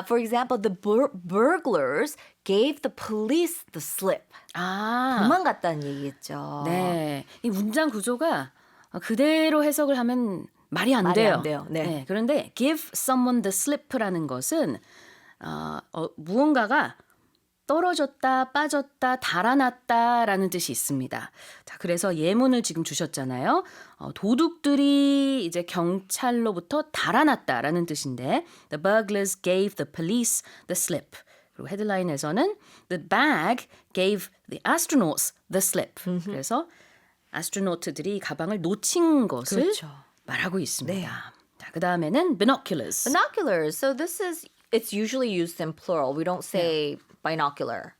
for example, the burglars gave the police the slip. 아, 도망갔다는 얘기겠죠. 네. 이 문장 구조가 그대로 해석을 하면 말이 안 말이 돼요. 안 돼요. 네. 그런데 give someone the slip라는 것은 무언가가 떨어졌다, 빠졌다, 달아났다라는 뜻이 있습니다. 자, 그래서 예문을 지금 주셨잖아요. 도둑들이 이제 경찰로부터 달아났다라는 뜻인데 the burglars gave the police the slip. 그리고 헤드라인에서는 the bag gave the astronauts the slip. 그래서 아스트로노트들이 가방을 놓친 것을 그렇죠. 말하고 있습니다. 자, 그 다음에는 binoculars. Binoculars. So it's usually used in plural. We don't say binocular.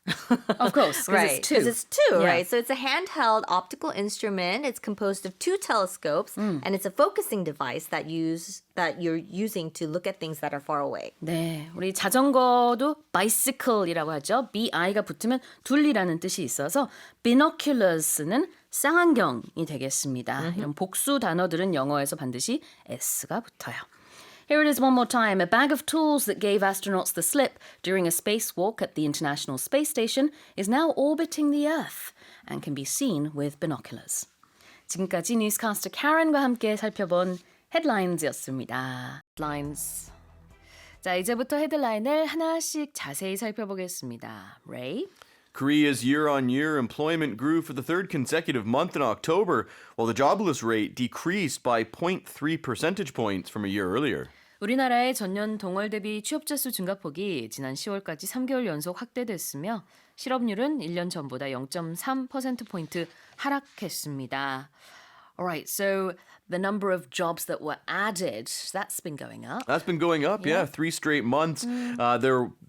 Of course, because Right, it's two. because it's two, Yeah. right? So it's a handheld optical instrument. It's composed of two telescopes, and it's a focusing device that you're using to look at things that are far away. 네, 우리 자전거도 bicycle이라고 하죠. bi가 붙으면 둘리라는 뜻이 있어서 binoculars는 쌍안경이 되겠습니다. 이런 복수 단어들은 영어에서 반드시 s가 붙어요. Here it is one more time. A bag of tools that gave astronauts the slip during a spacewalk at the International Space Station is now orbiting the Earth and can be seen with binoculars. 지금까지 뉴스캐스터 카렌과 함께 살펴본 헤드라인즈였습니다. Headlines. 자, 이제부터 헤드라인을 하나씩 자세히 살펴보겠습니다. Ray? Korea's year-on-year employment grew for the third consecutive month in October, while the jobless rate decreased by 0.3 percentage points from a year earlier. 우리나라의 전년 동월 대비 취업자 수 증가폭이 지난 10월까지 3개월 연속 확대됐으며 실업률은 1년 전보다 0.3%포인트 하락했습니다. Alright, so the number of jobs that were added, that's been going up. That's been going up, yeah, 3 straight months.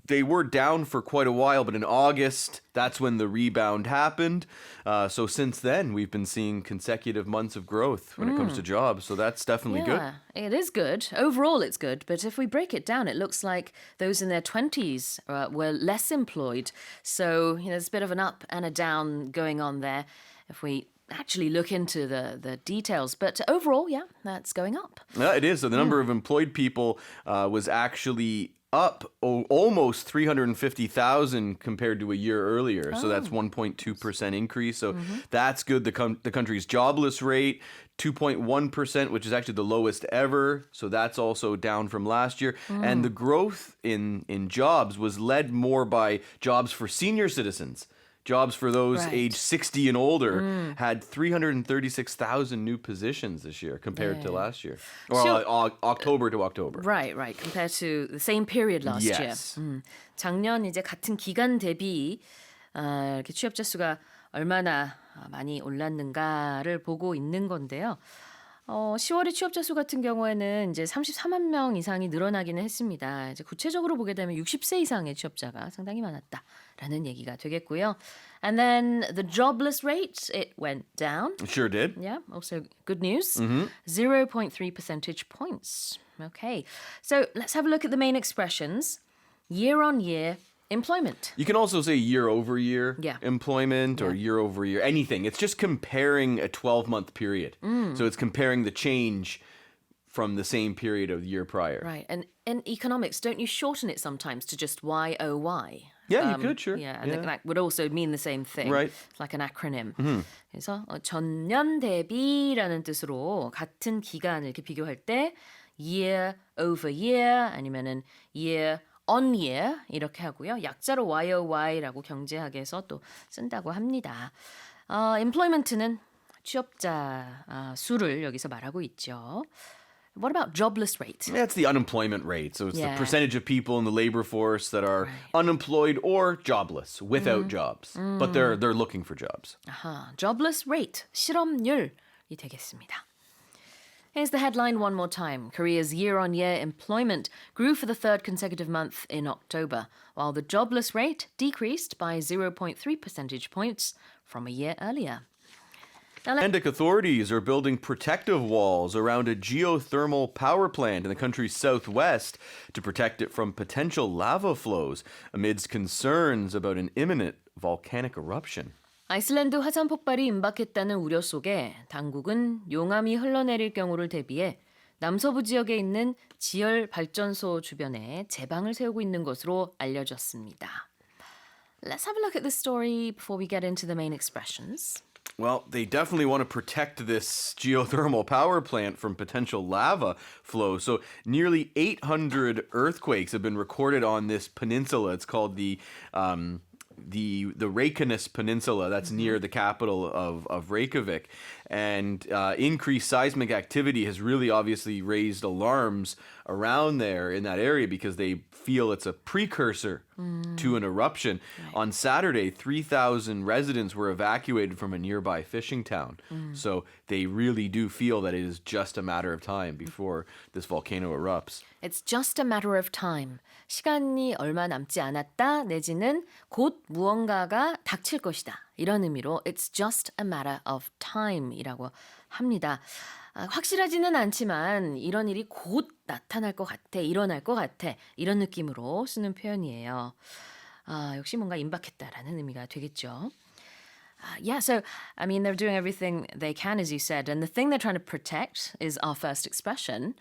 They were down for quite a while, but in August, that's when the rebound happened. So since then, we've been seeing consecutive months of growth when it comes to jobs. So that's definitely good. Yeah, it is good. Overall, it's good. But if we break it down, it looks like those in their 20s were less employed. So there's a bit of an up and a down going on there if we actually look into the details. But overall, yeah, that's going up. Yeah, it is. So the number of employed people was actually up almost 350,000 compared to a year earlier. So that's 1.2% increase. So that's good. The country's jobless rate, 2.1%, which is actually the lowest ever. So that's also down from last year. And the growth in jobs was led more by jobs for senior citizens. Jobs for those Right. age 60 and older had 336,000 new positions this year compared to last year. Or October to October. Right. Compared to the same period last Yes. year. 작년 이제 같은 기간 대비 이렇게 취업자 수가 얼마나 많이 올랐는가를 보고 있는 건데요. 10월의 취업자 수 같은 경우에는 이제 34만 명 이상이 늘어나기는 했습니다. 이제 구체적으로 보게 되면 60세 이상의 취업자가 상당히 많았다라는 얘기가 되겠고요. And then the jobless rate, it went down. It sure did. Yeah, also good news. 0.3 percentage points. Okay, so let's have a look at the main expressions. Year on year, employment. You can also say year over year Yeah. employment or year over year, anything. It's just comparing a 12-month period. So it's comparing the change from the same period of the year prior. Right. And in economics, don't you shorten it sometimes to just YOY? Yeah, you could, sure. Yeah, and that would also mean the same thing. Right. It's like an acronym. 그래서 전년 대비라는 뜻으로 같은 기간을 이렇게 비교할 때 year over year 아니면은 year on year 이렇게 하고요. 약자로 YOY라고 경제학에서 또 쓴다고 합니다. employment는 취업자 수를 여기서 말하고 있죠. What about jobless rate? That's the unemployment rate. So it's Yeah. the percentage of people in the labor force that are unemployed or jobless, without jobs. But they're looking for jobs. Jobless rate, 실업률이 되겠습니다. Here's the headline one more time. Korea's year-on-year employment grew for the third consecutive month in October, while the jobless rate decreased by 0.3 percentage points from a year earlier. Icelandic authorities are building protective walls around a geothermal power plant in the country's southwest to protect it from potential lava flows amidst concerns about an imminent volcanic eruption. 아이슬란드 화산 폭발이 임박했다는 우려 속에 당국은 용암이 흘러내릴 경우를 대비해 남서부 지역에 있는 지열 발전소 주변에 제방을 세우고 있는 것으로 알려졌습니다. Let's have a look at this story before we get into the main expressions. Well, they definitely want to protect this geothermal power plant from potential lava flow. So nearly 800 earthquakes have been recorded on this peninsula. It's called the Reykjanes Peninsula. That's near the capital of Reykjavik. And increased seismic activity has really obviously raised alarms around there in that area because they feel it's a precursor to an eruption. Right. On Saturday, 3,000 residents were evacuated from a nearby fishing town. So they really do feel that it is just a matter of time before this volcano erupts. It's just a matter of time. 시간이 얼마 남지 않았다 내지는 곧 무언가가 닥칠 것이다. 이런 의미로 it's just a matter of time이라고 합니다. 확실하지는 않지만 이런 일이 곧 나타날 것 같아, 일어날 것 같아 이런 느낌으로 쓰는 표현이에요. 역시 뭔가 임박했다라는 의미가 되겠죠. Yeah, so, I mean, they're doing everything they can, as you said, and the thing they're trying to protect is our first expression,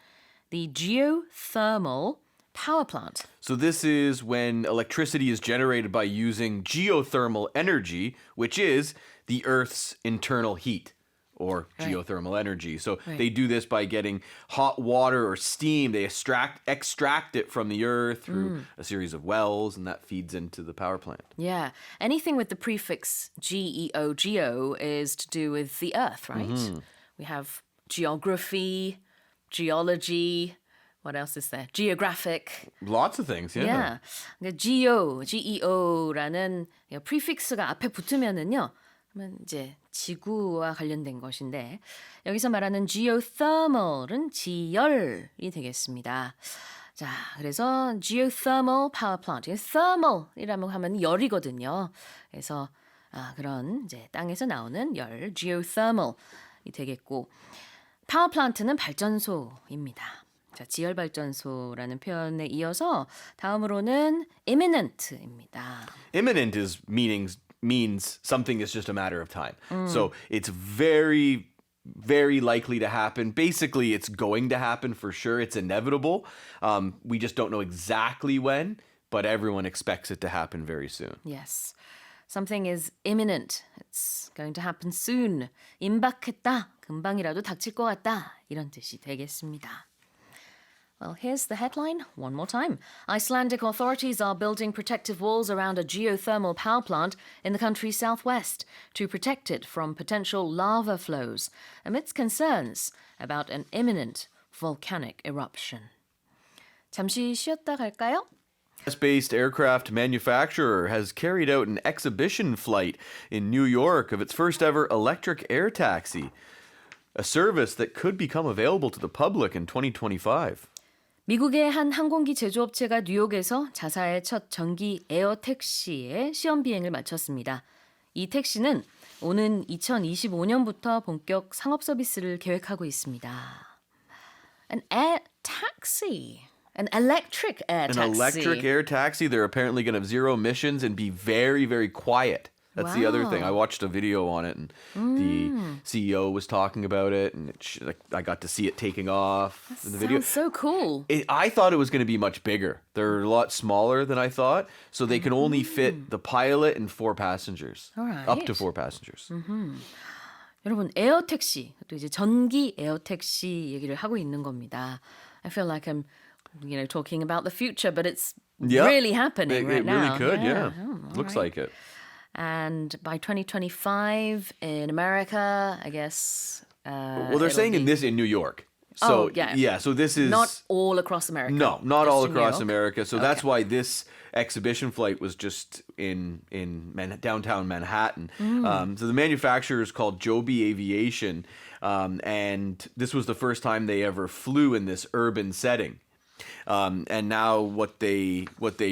the geothermal power plant. So this is when electricity is generated by using geothermal energy, which is the Earth's internal heat or geothermal energy. So they do this by getting hot water or steam. They extract it from the earth through a series of wells, and that feeds into the power plant. Yeah, anything with the prefix geo, geo is to do with the earth, right? We have geography, geology. What else is there? Geographic. Lots of things, yeah. 그러니까 geo라는 prefix가 앞에 붙으면은요, 그러면 이제 지구와 관련된 것인데 여기서 말하는 geothermal은 지열이 되겠습니다. 자, 그래서 geothermal power plant. thermal이라고 하면 열이거든요. 그래서 그런 이제 땅에서 나오는 열, geothermal이 되겠고, power plant는 발전소입니다. 자, 지열 발전소라는 표현에 이어서 다음으로는 imminent입니다. Imminent means something is just a matter of time. So it's very, very likely to happen. Basically, it's going to happen for sure. It's inevitable. We just don't know exactly when, but everyone expects it to happen very soon. Yes. Something is imminent. It's going to happen soon. 임박했다. 금방이라도 닥칠 것 같다. 이런 뜻이 되겠습니다. Well, here's the headline one more time. Icelandic authorities are building protective walls around a geothermal power plant in the country's southwest to protect it from potential lava flows amidst concerns about an imminent volcanic eruption. 잠시 쉬었다 갈까요? US-based aircraft manufacturer has carried out an exhibition flight in New York of its first ever electric air taxi, a service that could become available to the public in 2025. 미국의 한 항공기 제조업체가 뉴욕에서 자사의 첫 전기 에어 택시의 시험 비행을 마쳤습니다. 이 택시는 오는 2025년부터 본격 상업 서비스를 계획하고 있습니다. An air taxi. An electric air An taxi. electric air taxi. They're apparently going to have zero emissions and be very, very quiet. That's the other thing. I watched a video on it, and the CEO was talking about it, and I got to see it taking off in the video. Sounds so cool. I thought it was going to be much bigger. They're a lot smaller than I thought, so they can only fit the pilot and 4 passengers. All right. Up to 4 passengers. 여러분 에어택시 또 이제 전기 에어택시 얘기를 하고 있는 겁니다. I feel like I'm, talking about the future, but it's Yeah. really happening right it now. really could, yeah. all Looks right. like it. And by 2025 in America, I guess. Well, they're it'll saying in be- New York. So, yeah. So this is not all across America. No, not just all in New across York. America. So that's why this exhibition flight was just in downtown Manhattan. So the manufacturer is called Joby Aviation, and this was the first time they ever flew in this urban setting. And now what they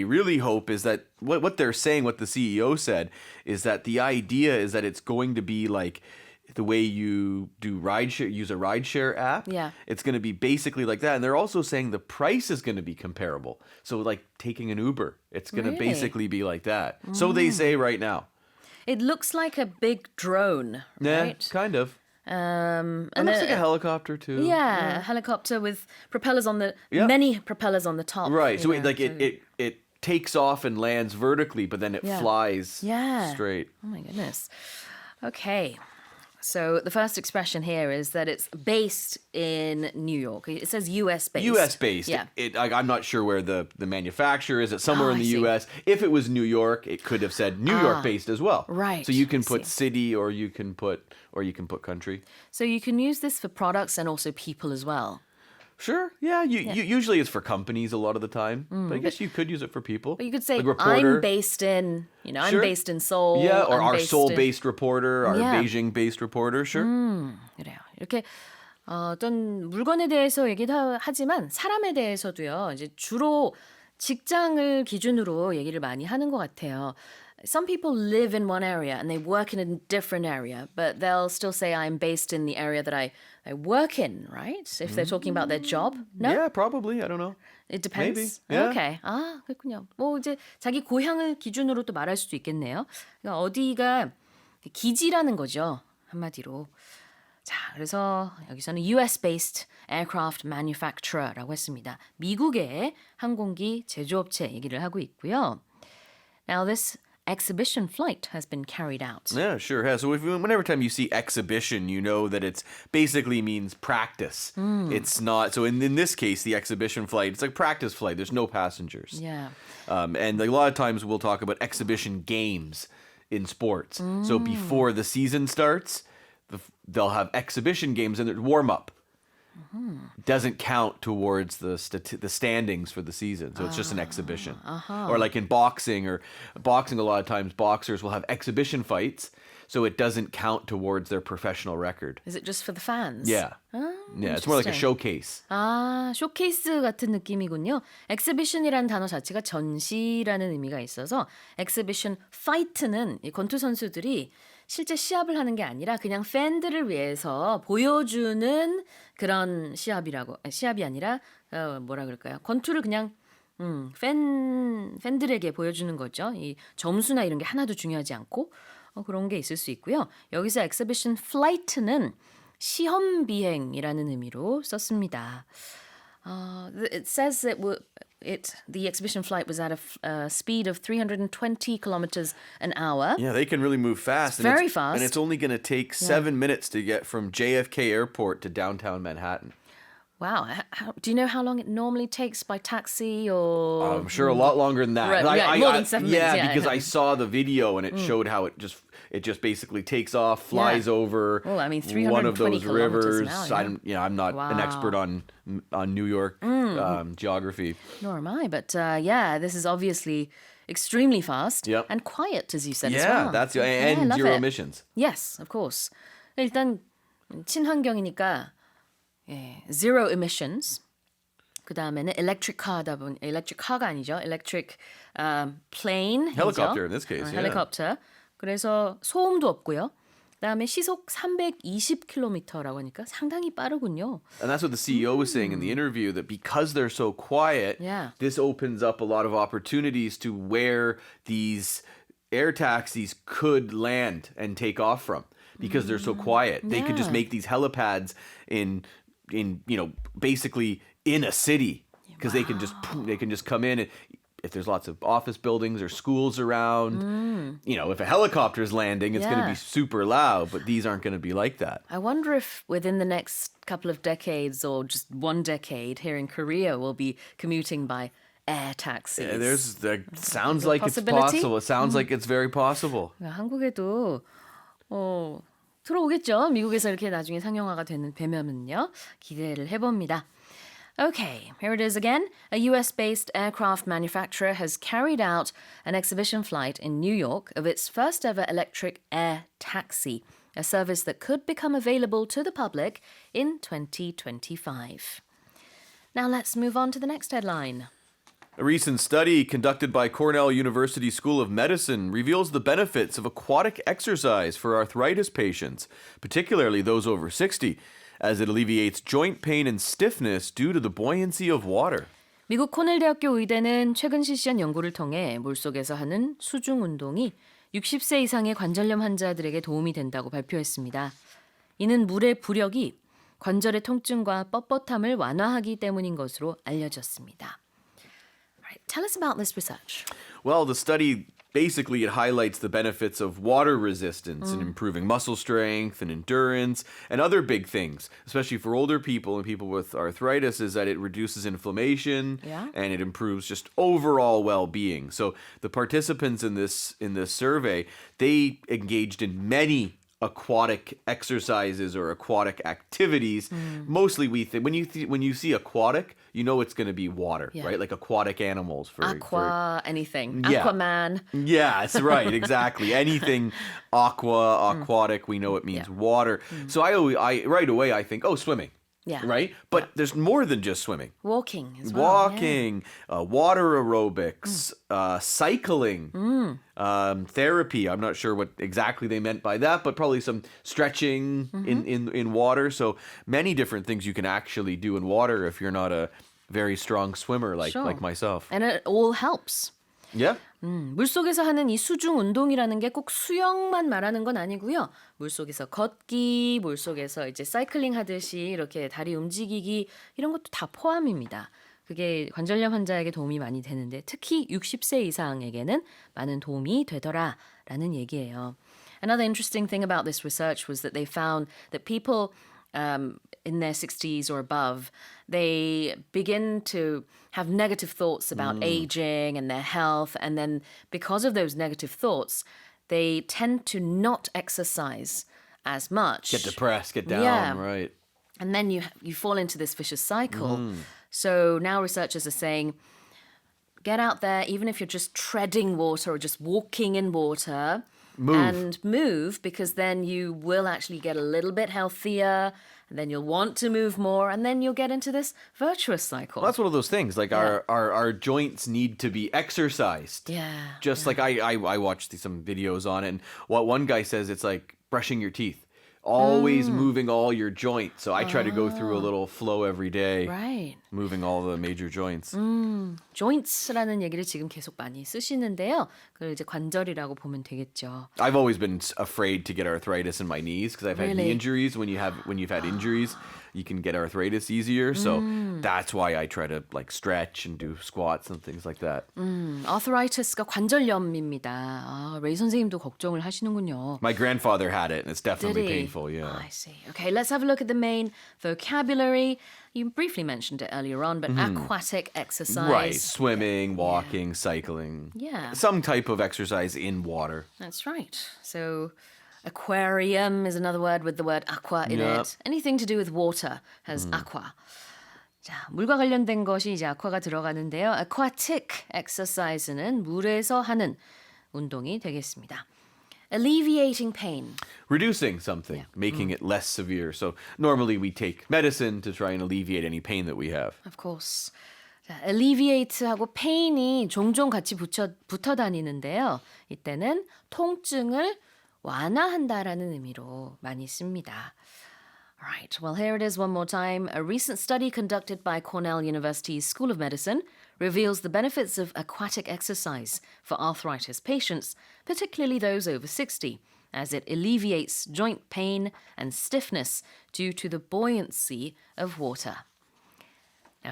really hope is that what they're saying, what the CEO said, is that the idea is that it's going to be like the way you do use a rideshare app. Yeah. It's going to be basically like that. And they're also saying the price is going to be comparable. So like taking an Uber, it's going to Really? basically be like that. So they say right now. It looks like a big drone, Yeah, right? kind of. And It looks like a helicopter too. Yeah, a helicopter with propellers on the Yeah. many propellers on the top. Right. So you know, it takes off and lands vertically, but then it Yeah. flies Yeah. straight. Oh my goodness. Okay. So the first expression here is that it's based in New York. It says US based. U.S. based. Yeah. I'm not sure where the manufacturer is. It's somewhere in I the see. U.S. If it was New York, it could have said New York based as well. right. So you can I put see. city, or you can put country. So you can use this for products and also people as well. Sure. Yeah. Usually it's for companies a lot of the time, but I guess you could use it for people. But you could say, like reporter. I'm based in, I'm Sure. based in Seoul. Yeah, or I'm our based Seoul-based reporter, our Yeah. Beijing-based reporter. Sure. 그래요. 이렇게 어떤 물건에 대해서 얘기도 하지만 사람에 대해서도요. 이제 주로 직장을 기준으로 얘기를 많이 하는 것 같아요. Some people live in one area and they work in a different area, but they'll still say I'm based in the area that I work in, right? If they're talking about their job. No? Yeah, probably. I don't know. It depends. Maybe, yeah. Okay. 아, 그렇군요. 뭐 이제 자기 고향을 기준으로 또 말할 수도 있겠네요. 그러니까 어디가 기지라는 거죠. 한마디로. 자, 그래서 여기서는 US-based aircraft manufacturer라고 했습니다. 미국의 항공기 제조업체 얘기를 하고 있고요. Now this exhibition flight has been carried out. Yeah, sure has. So whenever time you see exhibition, you know that it's basically means practice. It's not. So in this case, the exhibition flight, it's like practice flight. There's no passengers. Yeah. And a lot of times we'll talk about exhibition games in sports. So before the season starts, they'll have exhibition games and it's warm up. Doesn't count towards the standings for the season, so it's just an exhibition. Or like in boxing, a lot of times boxers will have exhibition fights, so it doesn't count towards their professional record. Is it just for the fans? Yeah, yeah, it's more like a showcase. 아, 쇼케이스 같은 느낌이군요. exhibition이라는 단어 자체가 전시라는 의미가 있어서 exhibition fight는 이 권투 선수들이 실제 시합을 하는 게 아니라 그냥 팬들을 위해서 보여주는 그런 시합이 아니라 뭐라 그럴까요? 권투를 그냥 팬들에게 보여주는 거죠. 이 점수나 이런 게 하나도 중요하지 않고 그런 게 있을 수 있고요. 여기서 exhibition flight는 시험 비행이라는 의미로 썼습니다. It says that the exhibition flight was at a speed of 320 kilometers an hour. Yeah, they can really move fast. It's very fast. And it's only going to take 7 minutes to get from JFK Airport to downtown Manhattan. Wow. Do you know how long it normally takes by taxi or? I'm sure a lot longer than that. Right, yeah, more than 7 minutes, yeah, because I know. I saw the video and it showed how it just basically takes off, flies over Well, I mean, one of 320 those kilometers rivers. an hour, I'm not an expert on New York geography. Nor am I, but yeah, this is obviously extremely fast Yep. and quiet, as you said as Yeah, well. that's I and love zero it. emissions. Yes, of course. 일단 친환경이니까 zero emissions. 그 다음에는 electric car가 아니죠. electric plane. Helicopter in this case, yeah. helicopter. 그래서 소음도 없고요. 그다음에 시속 320km라고 하니까 상당히 빠르군요. And that's what the CEO was saying in the interview, that because they're so quiet, Yeah. this opens up a lot of opportunities to where these air taxis could land and take off from because they're so quiet. They could just Yeah. make these helipads in basically in a city because they can just come in and if there's lots of office buildings or schools around, if a helicopter is landing, it's going to Yeah. be super loud, but these aren't going to be like that. I wonder if within the next couple of decades or just one decade here in Korea we'll be commuting by air taxis. That sounds like it's possibility? possible. It sounds like it's very possible. 한국에도 들어오겠죠. 미국에서 이렇게 나중에 상용화가 되면은요. 기대를 해봅니다. Okay, here it is again. A US-based aircraft manufacturer has carried out an exhibition flight in New York of its first ever electric air taxi, a service that could become available to the public in 2025. Now let's move on to the next headline. A recent study conducted by Cornell University School of Medicine reveals the benefits of aquatic exercise for arthritis patients, particularly those over 60, as it alleviates joint pain and stiffness due to the buoyancy of water. 미국 코넬 대학교 의대는 최근 실시한 연구를 통해 물속에서 하는 수중 운동이 60세 이상의 관절염 환자들에게 도움이 된다고 발표했습니다. 이는 물의 부력이 관절의 통증과 뻣뻣함을 완화하기 때문인 것으로 알려졌습니다. Right, tell us about this research. Well, the study basically it highlights the benefits of water resistance and improving muscle strength and endurance and other big things, especially for older people and people with arthritis, is that it reduces inflammation and it improves just overall well-being. So the participants in this survey, they engaged in many aquatic exercises or aquatic activities. Mostly we think when you see aquatic, you know it's going to be water, right? Like aquatic animals for anything. Yeah. Aquaman. Yeah, that's right, exactly. Anything aquatic, we know it means water. So I right away I think, oh, swimming. Yeah. Right? But there's more than just swimming. Walking as well. Walking, water aerobics, cycling, therapy. I'm not sure what exactly they meant by that, but probably some stretching in water. So many different things you can actually do in water if you're not a very strong swimmer like myself. And it all helps. Yeah. 물속에서 하는 이 수중 운동이라는 게 꼭 수영만 말하는 건 아니고요. 물속에서 걷기, 물속에서 이제 사이클링 하듯이 이렇게 다리 움직이기 이런 것도 다 포함입니다. 그게 관절염 환자에게 도움이 많이 되는데 특히 60세 이상에게는 많은 도움이 되더라라는 얘기예요. Another interesting thing about this research was that they found that people in their 60s or above, they begin to have negative thoughts about aging and their health. And then because of those negative thoughts, they tend to not exercise as much. Get depressed, get down, Yeah. right. And then you fall into this vicious cycle. So now researchers are saying, get out there, even if you're just treading water or just walking in water. Move, because then you will actually get a little bit healthier, and then you'll want to move more, and then you'll get into this virtuous cycle. Well, that's one of those things. Like our joints need to be exercised. Yeah. Just like I watched some videos on it, and what one guy says, it's like brushing your teeth. Always moving all your joints. So I try to go through a little flow every day. Right. Moving all the major joints. joints라는 얘기를 지금 계속 많이 쓰시는데요. 그걸 이제 관절이라고 보면 되겠죠. I've always been afraid to get arthritis in my knees because I've had knee injuries. When you've had injuries, you can get arthritis easier. So that's why I try to like stretch and do squats and things like that. arthritis가 관절염입니다. 아, 레이 선생님도 걱정을 하시는군요. My grandfather had it, and it's definitely Did he? painful. Yeah. I see. Okay, let's have a look at the main vocabulary. You briefly mentioned it earlier on, but aquatic exercise. Right. Swimming, walking, cycling. Yeah. Some type of exercise in water. That's right. So aquarium is another word with the word aqua in Yep. it. Anything to do with water has aqua. 자, 물과 관련된 것이 이제 aqua가 들어가는데요. aquatic exercise는 물에서 하는 운동이 되겠습니다. Alleviating pain. Reducing something, making it less severe. So normally we take medicine to try and alleviate any pain that we have. Of course. 자, alleviate하고 pain이 종종 같이 붙어 다니는데요. 이때는 통증을 완화한다라는 의미로 많이 씁니다. Alright, well here it is one more time. A recent study conducted by Cornell University's School of Medicine reveals the benefits of aquatic exercise for arthritis patients, particularly those over 60, as it alleviates joint pain and stiffness due to the buoyancy of water.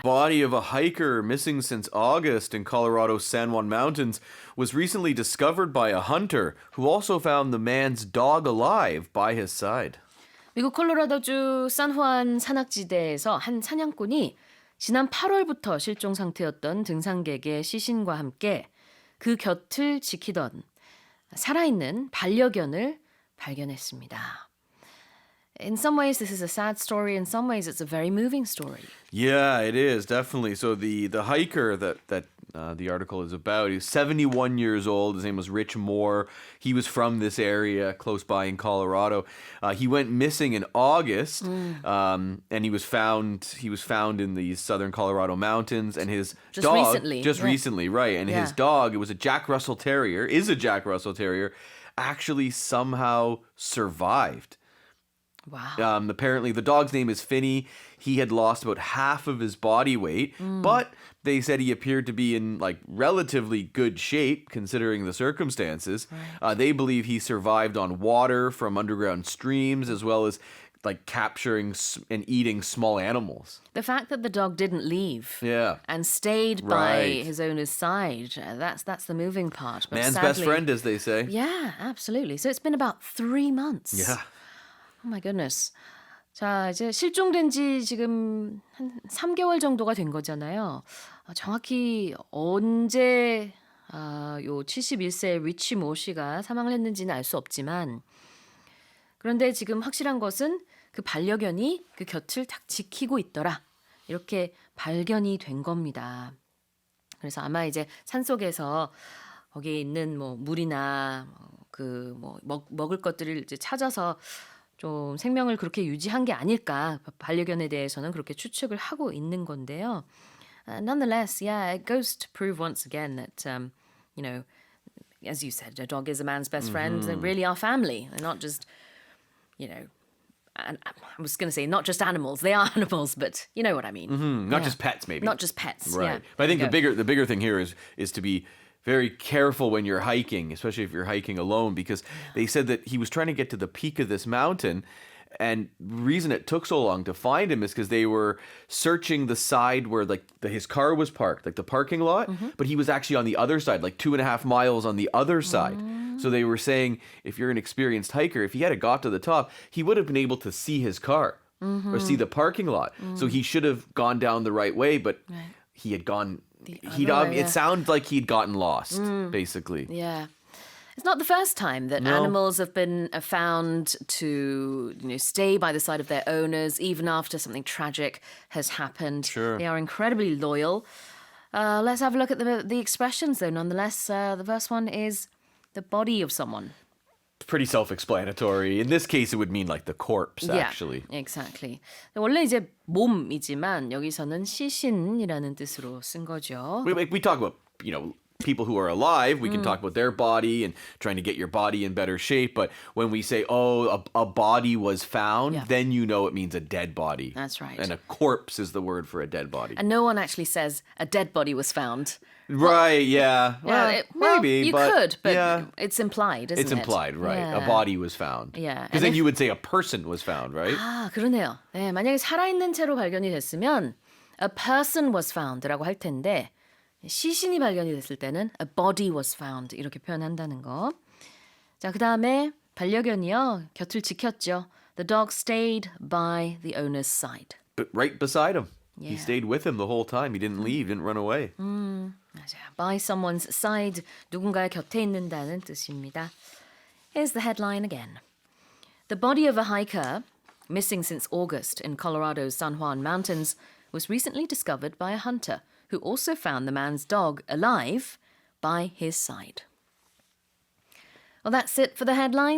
Body of a hiker missing since August in Colorado's San Juan Mountains was recently discovered by a hunter who also found the man's dog alive by his side. 미국 콜로라도주 산후안 산악지대에서 한 사냥꾼이 지난 8월부터 실종 상태였던 등산객의 시신과 함께 그 곁을 지키던 살아있는 반려견을 발견했습니다. In some ways, this is a sad story. In some ways, it's a very moving story. Yeah, it is definitely. So the hiker that the article is about, he's 71 years old. His name was Rich Moore. He was from this area close by in Colorado. He went missing in August, and he was found in the southern Colorado mountains. And his Just dog, recently, just yeah. recently, right? And his Yeah. dog, it was a Jack Russell Terrier, actually somehow survived. Wow. Apparently, the dog's name is Finney. He had lost about half of his body weight, but they said he appeared to be in like relatively good shape considering the circumstances. They believe he survived on water from underground streams as well as like capturing and eating small animals. The fact that the dog didn't leave Yeah. and stayed by Right. his owner's side, that's the moving part. But Man's best sadly- friend, as they say. Yeah, absolutely. So it's been about 3 months. Yeah. Oh my goodness. 자, 이제 실종된 지 지금 한 3개월 정도가 된 거잖아요. 정확히 언제 요 71세 리치 모 씨가 사망을 했는지는 알 수 없지만 그런데 지금 확실한 것은 그 반려견이 그 곁을 딱 지키고 있더라. 이렇게 발견이 된 겁니다. 그래서 아마 이제 산속에서 거기에 있는 뭐 물이나 먹을 것들을 이제 찾아서 좀 생명을 그렇게 유지한 게 아닐까 반려견에 대해서는 그렇게 추측을 하고 있는 건데요. Nonetheless, yeah, it goes to prove once again that you know, as you said, a dog is a man's best friend. They really are family. They're not just, you know, I was going to say not just animals. They are animals, but you know what I mean. Not just pets, maybe. Not just pets. Right. Yeah. But I think There you the bigger thing here is to be very careful when you're hiking, especially if you're hiking alone, because they said that he was trying to get to the peak of this mountain. And the reason it took so long to find him is because they were searching the side where his car was parked, like the parking lot, but he was actually on the other side, like 2.5 miles on the other side. So they were saying, if you're an experienced hiker, if he had got to the top, he would have been able to see his car or see the parking lot. So he should have gone down the right way, but he had gone. It sounds like he'd gotten lost, basically. Yeah. It's not the first time that animals have been found to stay by the side of their owners even after something tragic has happened. Sure. They are incredibly loyal. Let's have a look at the expressions, though. Nonetheless, the first one is the body of someone. Pretty self-explanatory. In this case, it would mean like the corpse, actually. Yeah, exactly. 원래 이제 몸이지만 여기서는 시신이라는 뜻으로 쓴 거죠. We talk about, people who are alive. We can talk about their body and trying to get your body in better shape. But when we say, a body was found, then it means a dead body. That's right. And a corpse is the word for a dead body. And no one actually says a dead body was found. Right, yeah. Well, maybe, you but could, but yeah. it's implied, isn't it? It's implied, right. Yeah. A body was found. Yeah. Because then you would say a person was found, right? 아, 그러네요. 네, 만약에 살아있는 채로 발견이 됐으면 a person was found라고 할 텐데 시신이 발견이 됐을 때는 a body was found 이렇게 표현한다는 거. 자, 그다음에 반려견이요. 곁을 지켰죠. The dog stayed by the owner's side. But right beside him. Yeah. He stayed with him the whole time. He didn't leave, didn't run away. 맞아요. By someone's side, 누군가의 곁에 있는다는 뜻입니다. Here's the headline again. The body of a hiker, missing since August in Colorado's San Juan Mountains, was recently discovered by a hunter who also found the man's dog alive by his side. Well, that's it for the headlines.